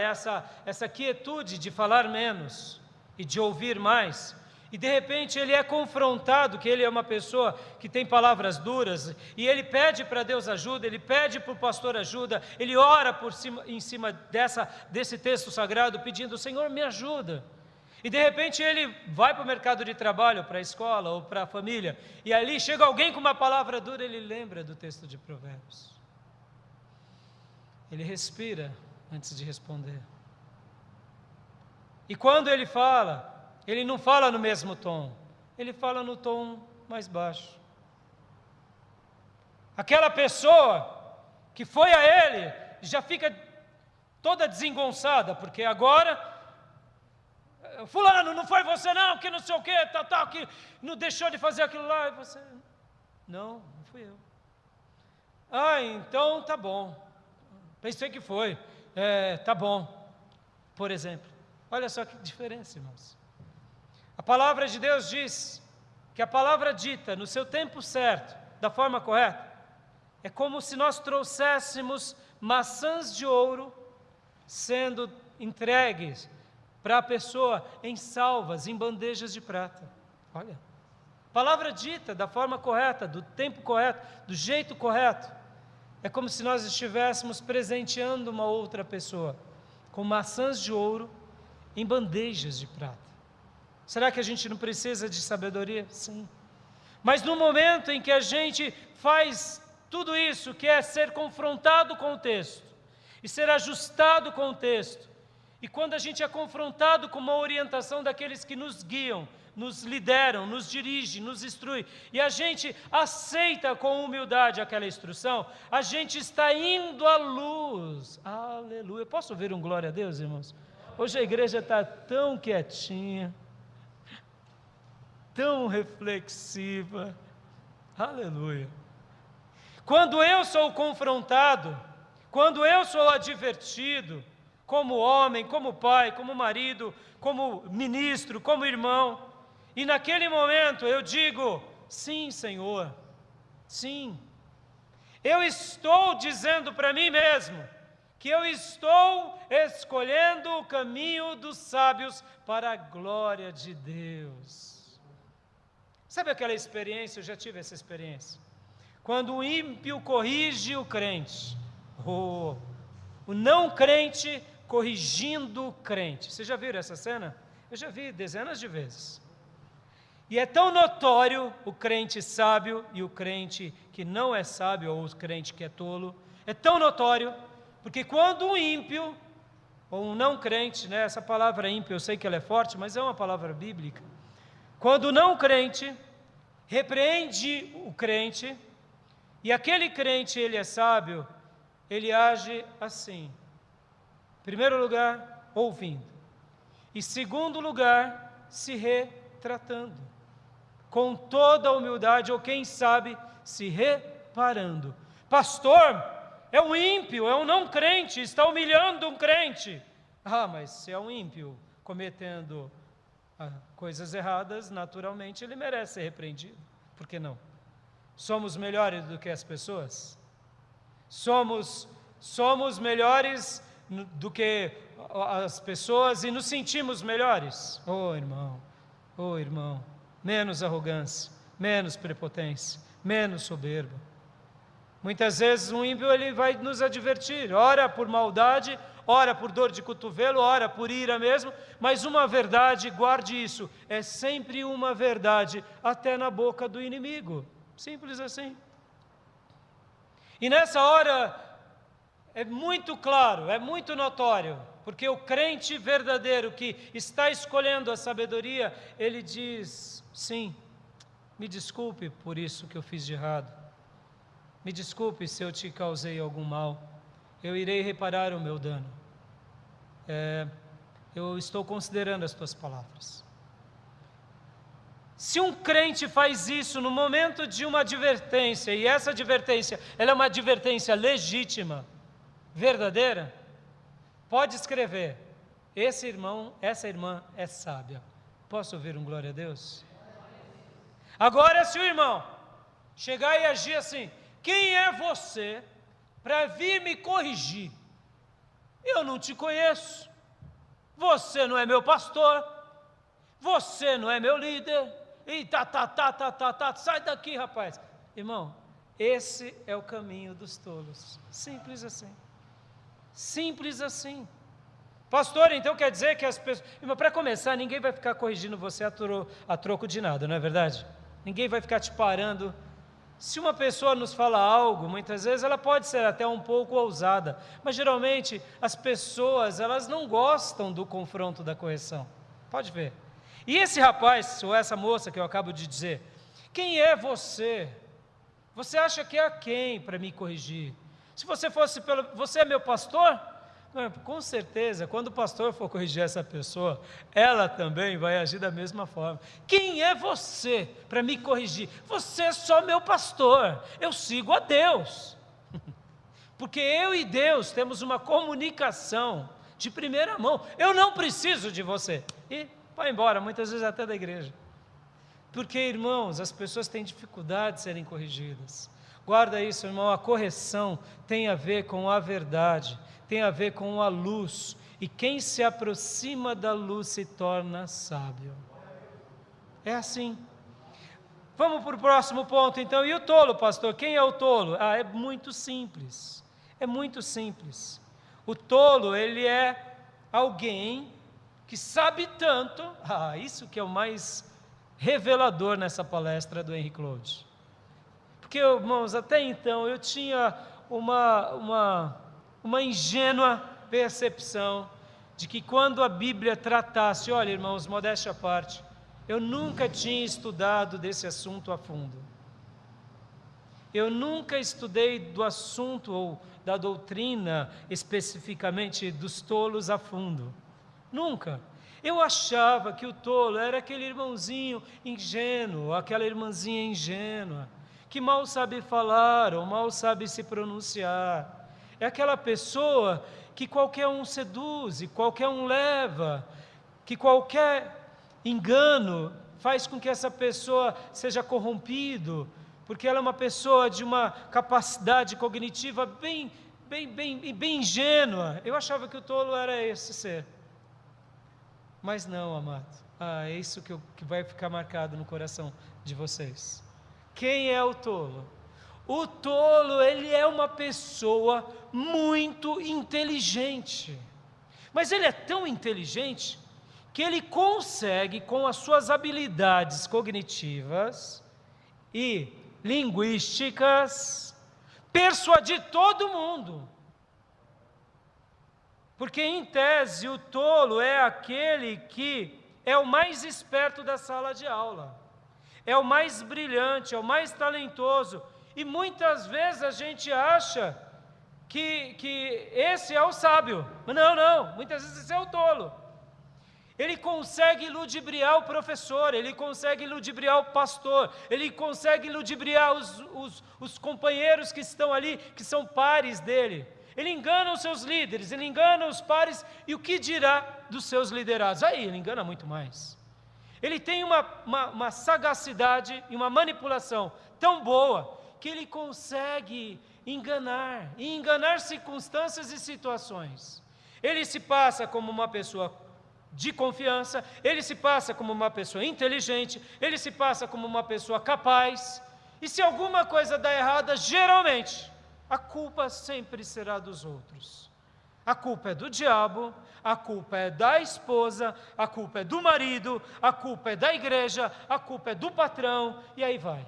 essa quietude de falar menos e de ouvir mais, e de repente ele é confrontado que ele é uma pessoa que tem palavras duras, e ele pede para Deus ajuda, ele pede para o pastor ajuda, ele ora em cima desse texto sagrado, pedindo: Senhor, me ajuda. E de repente ele vai para o mercado de trabalho, para a escola ou para a família, e ali chega alguém com uma palavra dura, ele lembra do texto de Provérbios. Ele respira antes de responder. E quando ele fala, ele não fala no mesmo tom, ele fala no tom mais baixo. Aquela pessoa que foi a ele já fica toda desengonçada, porque agora, fulano, não foi você não, que não sei o que, tal, que não deixou de fazer aquilo lá, e você, não fui eu. Ah, então tá bom. Pensei que foi, tá bom. Por exemplo, olha só que diferença, irmãos. A palavra de Deus diz que a palavra dita no seu tempo certo, da forma correta, é como se nós trouxéssemos maçãs de ouro sendo entregues para a pessoa em salvas, em bandejas de prata. Olha, palavra dita da forma correta, do tempo correto, do jeito correto. É como se nós estivéssemos presenteando uma outra pessoa com maçãs de ouro em bandejas de prata. Será que a gente não precisa de sabedoria? Sim. Mas no momento em que a gente faz tudo isso, que é ser confrontado com o texto e ser ajustado com o texto, e quando a gente é confrontado com uma orientação daqueles que nos guiam, nos lideram, nos dirigem, nos instruem, e a gente aceita com humildade aquela instrução, a gente está indo à luz. Aleluia. Posso ouvir um glória a Deus, irmãos? Hoje a igreja está tão quietinha, tão reflexiva. Aleluia. Quando eu sou confrontado, quando eu sou advertido, como homem, como pai, como marido, como ministro, como irmão, e naquele momento eu digo: sim, Senhor, sim. Eu estou dizendo para mim mesmo que eu estou escolhendo o caminho dos sábios para a glória de Deus. Sabe aquela experiência? Eu já tive essa experiência. Quando o ímpio corrige o crente, o não crente corrigindo o crente. Vocês já viram essa cena? Eu já vi dezenas de vezes. E é tão notório o crente sábio e o crente que não é sábio, ou o crente que é tolo. É tão notório, porque quando um ímpio, ou um não crente, né, essa palavra ímpio, eu sei que ela é forte, mas é uma palavra bíblica. Quando o não crente repreende o crente, e aquele crente, ele é sábio, ele age assim. Em primeiro lugar, ouvindo. E segundo lugar, se retratando. Com toda a humildade, ou quem sabe, se reparando. Pastor, é um ímpio, é um não crente, está humilhando um crente. Ah, mas se é um ímpio cometendo coisas erradas, naturalmente ele merece ser repreendido. Por que não? Somos melhores do que as pessoas? Somos melhores do que as pessoas e nos sentimos melhores? Oh, irmão, menos arrogância, menos prepotência, menos soberba. Muitas vezes um ímpio ele vai nos advertir, ora por maldade, ora por dor de cotovelo, ora por ira mesmo, mas uma verdade, guarde isso, é sempre uma verdade, até na boca do inimigo, simples assim. E nessa hora, é muito claro, é muito notório, porque o crente verdadeiro que está escolhendo a sabedoria, ele diz, sim, me desculpe por isso que eu fiz de errado, me desculpe se eu te causei algum mal, eu irei reparar o meu dano. Eu estou considerando as tuas palavras. Se um crente faz isso no momento de uma advertência, e essa advertência, ela é uma advertência legítima, verdadeira, pode escrever, esse irmão, essa irmã é sábia. Posso ouvir um glória a Deus? Agora, se o irmão chegar e agir assim, quem é você para vir me corrigir? Eu não te conheço, você não é meu pastor, você não é meu líder, e sai daqui, rapaz. Irmão, esse é o caminho dos tolos, simples assim, simples assim. Pastor, então quer dizer que as pessoas... Irmão, para começar, ninguém vai ficar corrigindo você a troco de nada, não é verdade? Ninguém vai ficar te parando. Se uma pessoa nos fala algo, muitas vezes ela pode ser até um pouco ousada, mas geralmente as pessoas, elas não gostam do confronto, da correção. Pode ver. E esse rapaz, ou essa moça que eu acabo de dizer, quem é você? Você acha que é quem para me corrigir? Se você fosse você é meu pastor? Com certeza, quando o pastor for corrigir essa pessoa, ela também vai agir da mesma forma. Quem é você para me corrigir? Você é só meu pastor, eu sigo a Deus. Porque eu e Deus temos uma comunicação de primeira mão. Eu não preciso de você. E vai embora, muitas vezes até da igreja. Porque, irmãos, as pessoas têm dificuldade de serem corrigidas. Guarda isso, irmão, a correção tem a ver com a verdade, tem a ver com a luz, e quem se aproxima da luz se torna sábio. É assim. Vamos para o próximo ponto, então. E o tolo, pastor? Quem é o tolo? É muito simples. É muito simples. O tolo, ele é alguém que sabe tanto, isso que é o mais revelador nessa palestra do Henry Cloud. Porque, irmãos, até então eu tinha uma ingênua percepção de que quando a Bíblia tratasse, olha, irmãos, modéstia à parte, eu nunca tinha estudado desse assunto a fundo. Eu nunca estudei do assunto ou da doutrina, especificamente dos tolos a fundo. Nunca. Eu achava que o tolo era aquele irmãozinho ingênuo, aquela irmãzinha ingênua, que mal sabe falar ou mal sabe se pronunciar. É aquela pessoa que qualquer um seduz e qualquer um leva, que qualquer engano faz com que essa pessoa seja corrompido, porque ela é uma pessoa de uma capacidade cognitiva bem ingênua. Eu achava que o tolo era esse ser. Mas não, amado. É isso que vai ficar marcado no coração de vocês. Quem é o tolo? O tolo, ele é uma pessoa muito inteligente. Mas ele é tão inteligente que ele consegue, com as suas habilidades cognitivas e linguísticas, persuadir todo mundo. Porque, em tese, o tolo é aquele que é o mais esperto da sala de aula, é o mais brilhante, é o mais talentoso, e muitas vezes a gente acha que esse é o sábio. Não, muitas vezes esse é o tolo. Ele consegue ludibriar o professor, ele consegue ludibriar o pastor, ele consegue ludibriar os companheiros que estão ali, que são pares dele. Ele engana os seus líderes, ele engana os pares, e o que dirá dos seus liderados? Aí ele engana muito mais. Ele tem uma sagacidade e uma manipulação tão boa, que ele consegue enganar circunstâncias e situações. Ele se passa como uma pessoa de confiança, ele se passa como uma pessoa inteligente, ele se passa como uma pessoa capaz, e se alguma coisa dá errada, geralmente, a culpa sempre será dos outros. A culpa é do diabo, a culpa é da esposa, a culpa é do marido, a culpa é da igreja, a culpa é do patrão, e aí vai.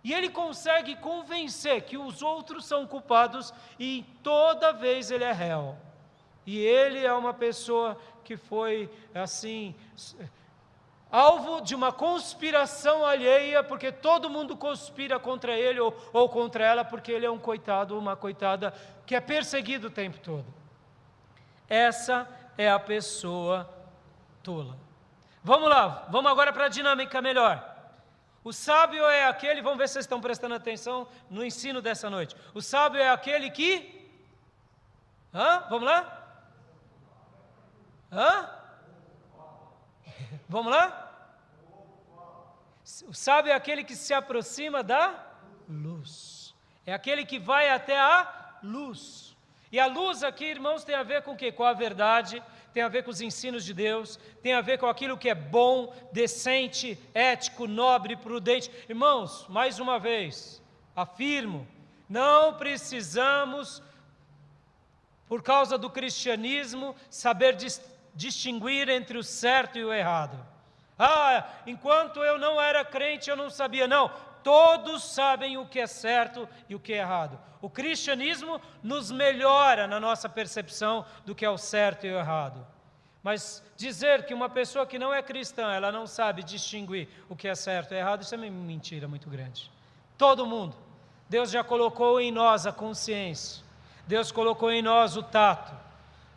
E ele consegue convencer que os outros são culpados, e toda vez ele é réu. E ele é uma pessoa que foi, assim, alvo de uma conspiração alheia, porque todo mundo conspira contra ele ou contra ela, porque ele é um coitado ou uma coitada que é perseguido o tempo todo. Essa é a pessoa tola. Vamos lá, vamos agora para a dinâmica melhor. O sábio é aquele, vamos ver se vocês estão prestando atenção no ensino dessa noite. O sábio é aquele que... Vamos lá? Vamos lá? O sábio é aquele que se aproxima da luz. É aquele que vai até a luz. E a luz aqui, irmãos, tem a ver com o quê? Com a verdade, tem a ver com os ensinos de Deus, tem a ver com aquilo que é bom, decente, ético, nobre, prudente. Irmãos, mais uma vez, afirmo, não precisamos, por causa do cristianismo, saber distinguir entre o certo e o errado. Enquanto eu não era crente, eu não sabia. Não, todos sabem o que é certo e o que é errado. O cristianismo nos melhora na nossa percepção do que é o certo e o errado. Mas dizer que uma pessoa que não é cristã, ela não sabe distinguir o que é certo e errado, isso é uma mentira muito grande. Todo mundo. Deus já colocou em nós a consciência. Deus colocou em nós o tato,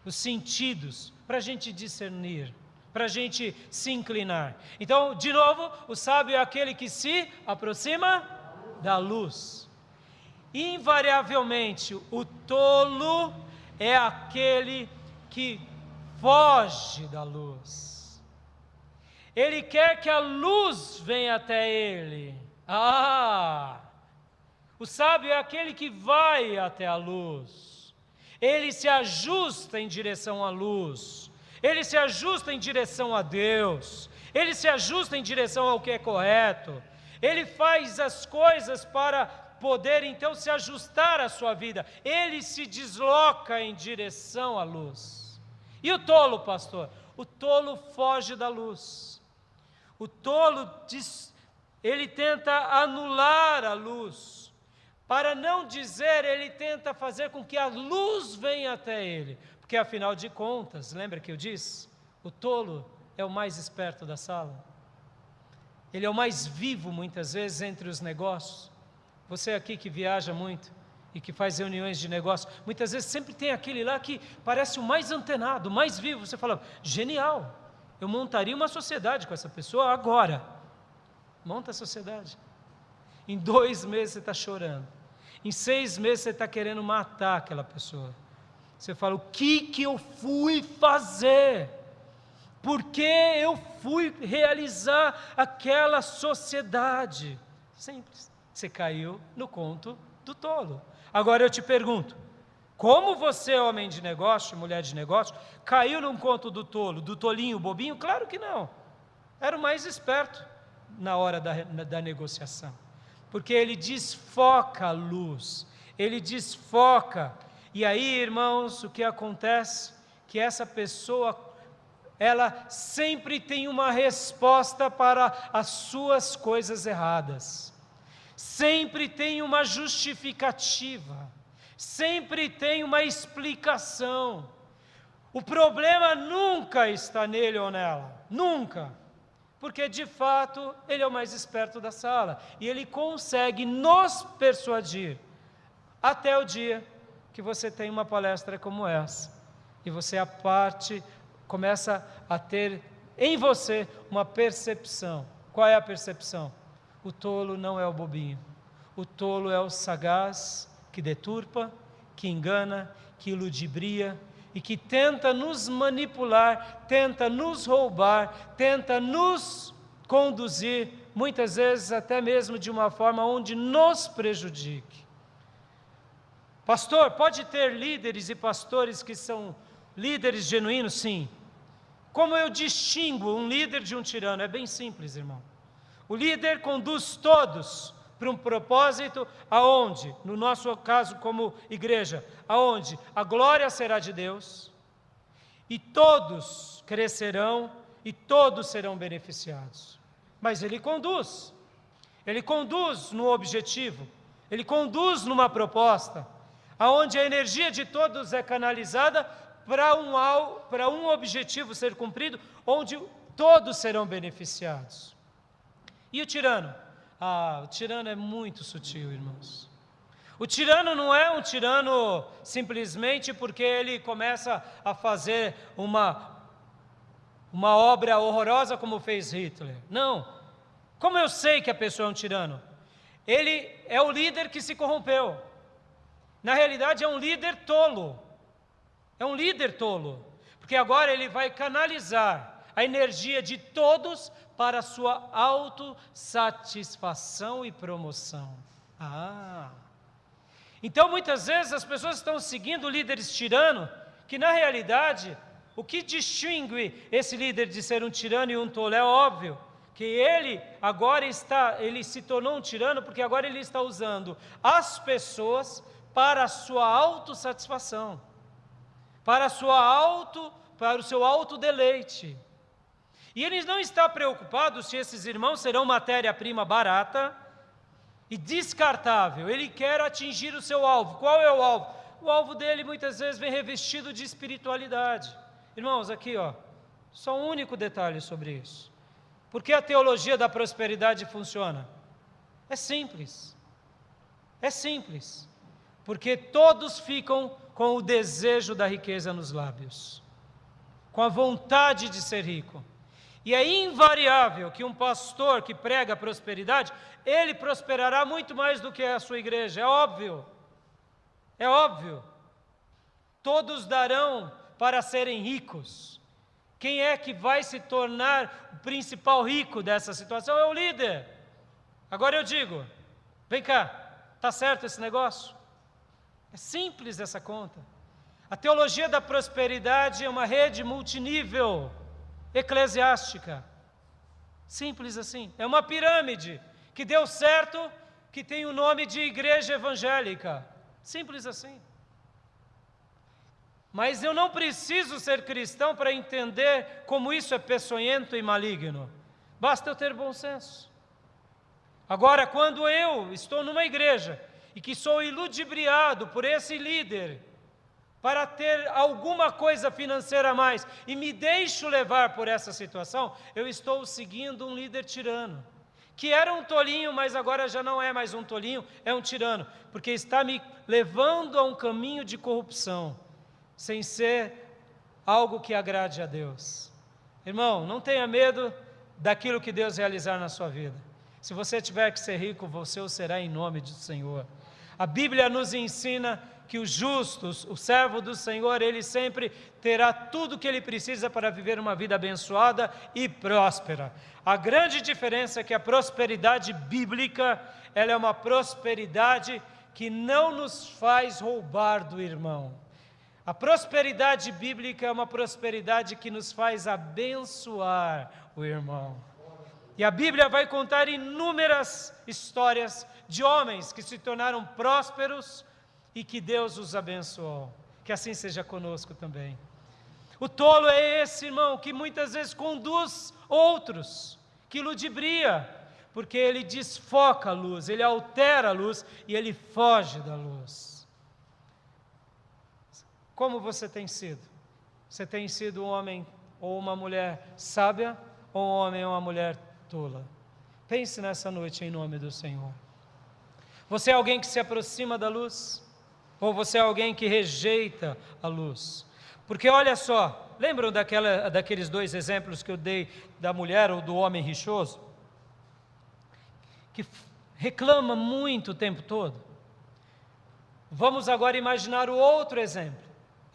os sentidos, para a gente discernir, para a gente se inclinar. Então, de novo, o sábio é aquele que se aproxima da luz. Invariavelmente, o tolo é aquele que foge da luz. Ele quer que a luz venha até ele. O sábio é aquele que vai até a luz. Ele se ajusta em direção à luz. Ele se ajusta em direção a Deus. Ele se ajusta em direção ao que é correto. Ele faz as coisas para poder então se ajustar à sua vida. Ele se desloca em direção à luz. E o tolo, pastor? O tolo foge da luz. O tolo ele tenta anular a luz. Para não dizer, ele tenta fazer com que a luz venha até ele. Porque afinal de contas, lembra que eu disse? O tolo é o mais esperto da sala. Ele é o mais vivo muitas vezes entre os negócios. Você aqui que viaja muito e que faz reuniões de negócio, muitas vezes sempre tem aquele lá que parece o mais antenado, o mais vivo. Você fala, genial, eu montaria uma sociedade com essa pessoa agora. Monta a sociedade. Em 2 meses você está chorando. Em 6 meses você está querendo matar aquela pessoa. Você fala, o que eu fui fazer? Por que eu fui realizar aquela sociedade? Simples. Você caiu no conto do tolo. Agora eu te pergunto, como você, homem de negócio, mulher de negócio, caiu num conto do tolo, do tolinho, bobinho? Claro que não. Era o mais esperto na hora da negociação, porque ele desfoca a luz, ele desfoca. E aí, irmãos, o que acontece? Que essa pessoa, ela sempre tem uma resposta para as suas coisas erradas, sempre tem uma justificativa, sempre tem uma explicação. O problema nunca está nele ou nela, nunca, porque de fato ele é o mais esperto da sala, e ele consegue nos persuadir, até o dia que você tem uma palestra como essa, e você começa a ter em você uma percepção. Qual é a percepção? O tolo não é o bobinho, o tolo é o sagaz, que deturpa, que engana, que ludibria, e que tenta nos manipular, tenta nos roubar, tenta nos conduzir, muitas vezes até mesmo de uma forma onde nos prejudique. Pastor, pode ter líderes e pastores que são líderes genuínos? Sim. Como eu distingo um líder de um tirano? É bem simples, irmão. O líder conduz todos para um propósito aonde, no nosso caso como igreja, aonde a glória será de Deus, e todos crescerão e todos serão beneficiados. Mas ele conduz no objetivo, ele conduz numa proposta, aonde a energia de todos é canalizada para um objetivo ser cumprido, onde todos serão beneficiados. E o tirano? O tirano é muito sutil, irmãos. O tirano não é um tirano simplesmente porque ele começa a fazer uma obra horrorosa como fez Hitler. Não. Como eu sei que a pessoa é um tirano? Ele é o líder que se corrompeu. Na realidade é um líder tolo. É um líder tolo. Porque agora ele vai canalizar a energia de todos para a sua autossatisfação e promoção. Então muitas vezes as pessoas estão seguindo líderes tiranos, que na realidade, o que distingue esse líder de ser um tirano e um tolo é óbvio, que ele se tornou um tirano porque agora ele está usando as pessoas para a sua autossatisfação, para o seu autodeleite. E ele não está preocupado se esses irmãos serão matéria-prima barata e descartável. Ele quer atingir o seu alvo. Qual é o alvo? O alvo dele muitas vezes vem revestido de espiritualidade. Irmãos, aqui só um único detalhe sobre isso. Por que a teologia da prosperidade funciona? É simples. É simples. Porque todos ficam com o desejo da riqueza nos lábios, com a vontade de ser rico. E é invariável que um pastor que prega prosperidade, ele prosperará muito mais do que a sua igreja, é óbvio. É óbvio. Todos darão para serem ricos. Quem é que vai se tornar o principal rico dessa situação? É o líder. Agora eu digo, vem cá, está certo esse negócio? É simples essa conta. A teologia da prosperidade é uma rede multinível, eclesiástica. Simples assim. É uma pirâmide que deu certo, que tem o nome de igreja evangélica. Simples assim. Mas eu não preciso ser cristão para entender como isso é peçonhento e maligno. Basta eu ter bom senso. Agora, quando eu estou numa igreja e que sou iludibriado por esse líder para ter alguma coisa financeira a mais e me deixo levar por essa situação, eu estou seguindo um líder tirano, que era um tolinho, mas agora já não é mais um tolinho, é um tirano, porque está me levando a um caminho de corrupção, sem ser algo que agrade a Deus. Irmão, não tenha medo daquilo que Deus realizar na sua vida. Se você tiver que ser rico, você o será em nome do Senhor. A Bíblia nos ensina que o justo, o servo do Senhor, ele sempre terá tudo o que ele precisa para viver uma vida abençoada e próspera. A grande diferença é que a prosperidade bíblica, ela é uma prosperidade que não nos faz roubar do irmão. A prosperidade bíblica é uma prosperidade que nos faz abençoar o irmão. E a Bíblia vai contar inúmeras histórias de homens que se tornaram prósperos e que Deus os abençoou. Que assim seja conosco também. O tolo é esse, irmão, que muitas vezes conduz outros, que ludibria, porque ele desfoca a luz, ele altera a luz e ele foge da luz. Como você tem sido? Você tem sido um homem ou uma mulher sábia, ou um homem ou uma mulher tola? Pense nessa noite em nome do Senhor. Você é alguém que se aproxima da luz? Ou você é alguém que rejeita a luz? Porque olha só, lembram daqueles dois exemplos que eu dei da mulher ou do homem rixoso? Que reclama muito o tempo todo. Vamos agora imaginar o outro exemplo.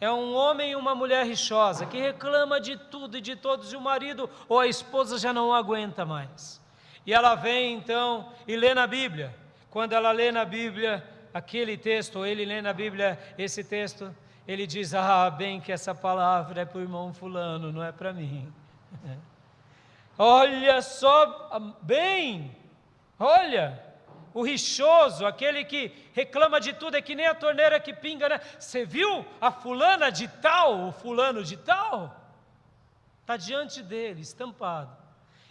É um homem e uma mulher rixosa, que reclama de tudo e de todos, e o marido ou a esposa já não aguenta mais. E ela vem então e lê na Bíblia. Quando ela lê na Bíblia aquele texto, ou ele lê na Bíblia esse texto, ele diz: ah, bem que essa palavra é para o irmão fulano, não é para mim. Olha só, bem, olha, o rixoso, aquele que reclama de tudo, é que nem a torneira que pinga, né? Você viu a fulana de tal, o fulano de tal? Está diante dele, estampado.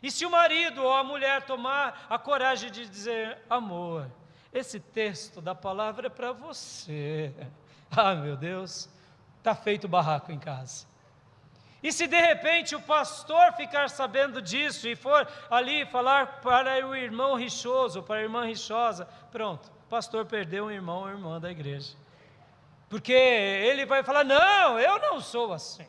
E se o marido ou a mulher tomar a coragem de dizer: amor, esse texto da palavra é para você. Ah, meu Deus, está feito barraco em casa. E se de repente o pastor ficar sabendo disso e for ali falar para o irmão rixoso, para a irmã rixosa, pronto, o pastor perdeu um irmão ou irmã da igreja. Porque ele vai falar: não, eu não sou assim.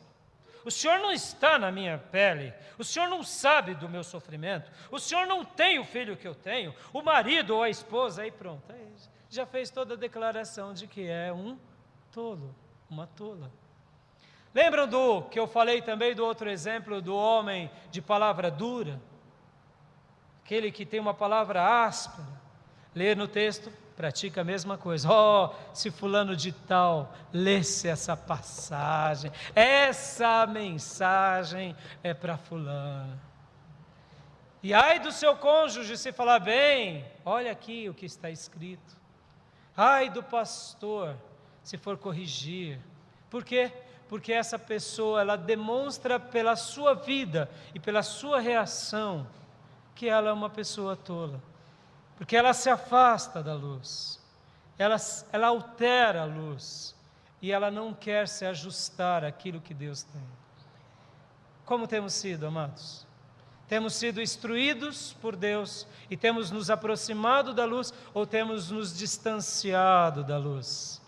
O senhor não está na minha pele, o senhor não sabe do meu sofrimento, o senhor não tem o filho que eu tenho, o marido ou a esposa, aí pronto, aí já fez toda a declaração de que é um tolo, uma tola. Lembram do que eu falei também do outro exemplo do homem de palavra dura? Aquele que tem uma palavra áspera, lê no texto, pratica a mesma coisa. Oh, se fulano de tal lesse essa passagem, essa mensagem é para fulano. E ai do seu cônjuge se falar bem, olha aqui o que está escrito. Ai do pastor se for corrigir. Por quê? Porque essa pessoa, ela demonstra pela sua vida e pela sua reação que ela é uma pessoa tola. Porque ela se afasta da luz, ela altera a luz, e ela não quer se ajustar àquilo que Deus tem. Como temos sido, amados? Temos sido instruídos por Deus e temos nos aproximado da luz, ou temos nos distanciado da luz?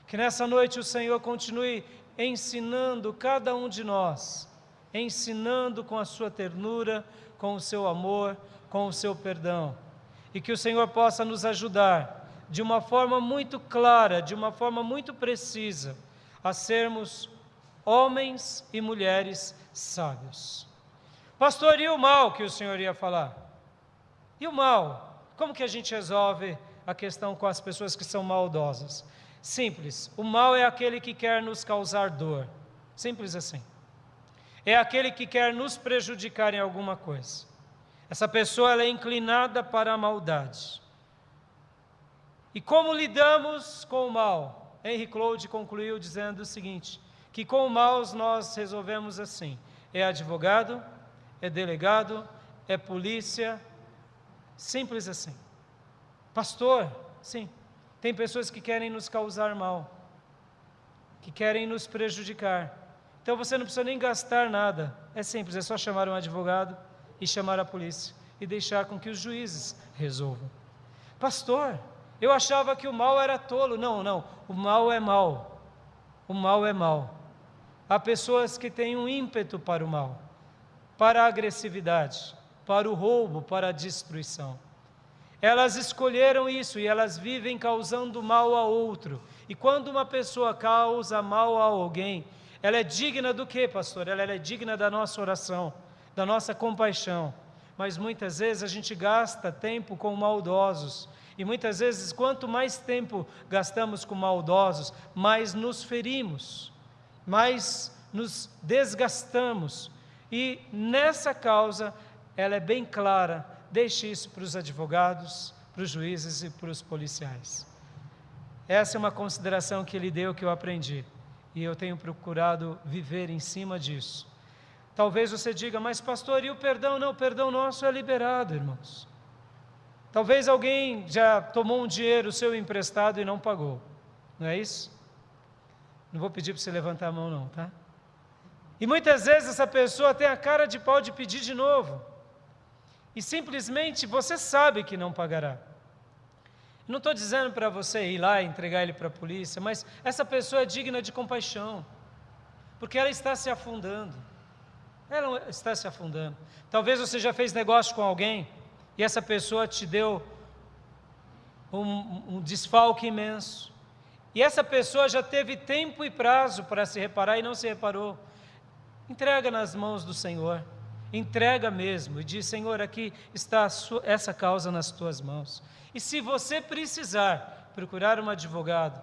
Que nessa noite o Senhor continue ensinando cada um de nós, ensinando com a sua ternura, com o seu amor, com o seu perdão. E que o Senhor possa nos ajudar, de uma forma muito clara, de uma forma muito precisa, a sermos homens e mulheres sábios. Pastor, e o mal que o Senhor ia falar? E o mal? Como que a gente resolve a questão com as pessoas que são maldosas? Simples, o mal é aquele que quer nos causar dor, simples assim. É aquele que quer nos prejudicar em alguma coisa. Essa pessoa, ela é inclinada para a maldade. E como lidamos com o mal? Henry Cloud concluiu dizendo o seguinte, que com o mal nós resolvemos assim: é advogado, é delegado, é polícia, simples assim. Pastor, sim, tem pessoas que querem nos causar mal, que querem nos prejudicar. Então você não precisa nem gastar nada, é simples, é só chamar um advogado e chamar a polícia e deixar com que os juízes resolvam. Pastor, eu achava que o mal era tolo. Não, o mal é mal. O mal é mal. Há pessoas que têm um ímpeto para o mal, para a agressividade, para o roubo, para a destruição. Elas escolheram isso e elas vivem causando mal a outro. E quando uma pessoa causa mal a alguém, ela é digna do quê, pastor? Ela é digna da nossa oração, da nossa compaixão. Mas muitas vezes a gente gasta tempo com maldosos. E muitas vezes, quanto mais tempo gastamos com maldosos, mais nos ferimos, mais nos desgastamos. E nessa causa, ela é bem clara. Deixe isso para os advogados, para os juízes e para os policiais. Essa é uma consideração que ele deu, que eu aprendi, e eu tenho procurado viver em cima disso. Talvez você diga, mas pastor, e o perdão? Não, o perdão nosso é liberado, irmãos. Talvez alguém já tomou um dinheiro seu emprestado e não pagou, não é isso? Não vou pedir para você levantar a mão não, tá? E muitas vezes essa pessoa tem a cara de pau de pedir de novo, e simplesmente você sabe que não pagará. Não estou dizendo para você ir lá e entregar ele para a polícia, mas essa pessoa é digna de compaixão, porque ela está se afundando. Ela está se afundando. Talvez você já fez negócio com alguém e essa pessoa te deu um desfalque imenso. E essa pessoa já teve tempo e prazo para se reparar e não se reparou. Entrega nas mãos do Senhor. Entrega mesmo e diz, Senhor, aqui está essa causa nas tuas mãos. E se você precisar procurar um advogado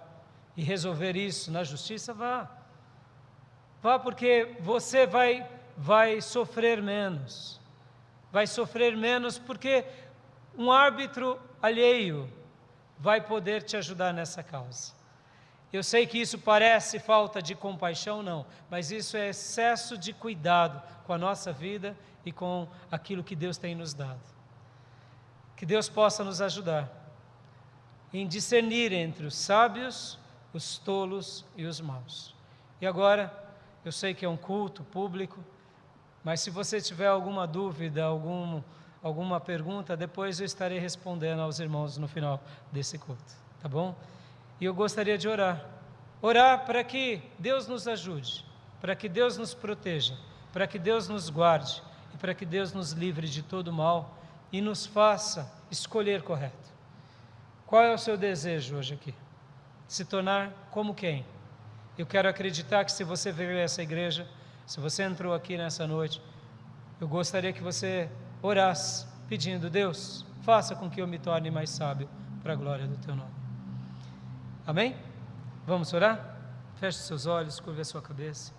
e resolver isso na justiça, vá. Vá, porque você vai sofrer menos. Vai sofrer menos porque um árbitro alheio vai poder te ajudar nessa causa. Eu sei que isso parece falta de compaixão, não, mas isso é excesso de cuidado com a nossa vida e com aquilo que Deus tem nos dado. Que Deus possa nos ajudar em discernir entre os sábios, os tolos e os maus. E agora, eu sei que é um culto público, mas se você tiver alguma dúvida, alguma pergunta, depois eu estarei respondendo aos irmãos no final desse culto, tá bom? E eu gostaria de orar para que Deus nos ajude, para que Deus nos proteja, para que Deus nos guarde e para que Deus nos livre de todo mal e nos faça escolher correto. Qual é o seu desejo hoje aqui? Se tornar como quem? Eu quero acreditar que se você veio a essa igreja, se você entrou aqui nessa noite, eu gostaria que você orasse, pedindo, Deus, faça com que eu me torne mais sábio para a glória do teu nome. Amém? Vamos orar? Feche seus olhos, curve a sua cabeça.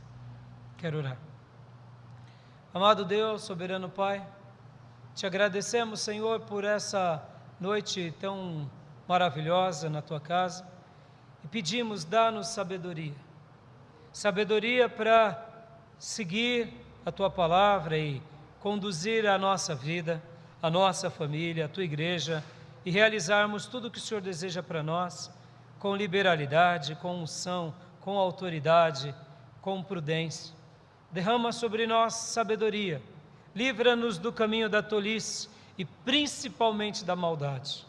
Quero orar. Amado Deus, soberano Pai, te agradecemos, Senhor, por essa noite tão maravilhosa na tua casa e pedimos, dá-nos sabedoria. Sabedoria para seguir a tua palavra e conduzir a nossa vida, a nossa família, a tua igreja e realizarmos tudo o que o Senhor deseja para nós, com liberalidade, com unção, com autoridade, com prudência. Derrama sobre nós sabedoria, livra-nos do caminho da tolice e principalmente da maldade.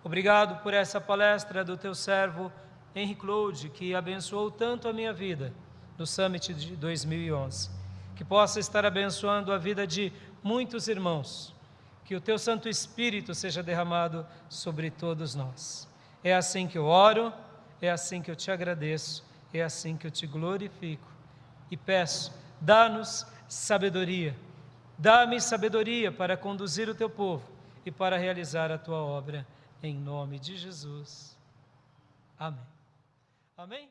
Obrigado por essa palestra do teu servo Henry Claude, que abençoou tanto a minha vida no Summit de 2011. Que possa estar abençoando a vida de muitos irmãos. Que o teu Santo Espírito seja derramado sobre todos nós. É assim que eu oro, é assim que eu te agradeço, é assim que eu te glorifico. E peço, dá-nos sabedoria. Dá-me sabedoria para conduzir o teu povo e para realizar a tua obra. Em nome de Jesus. Amém. Amém?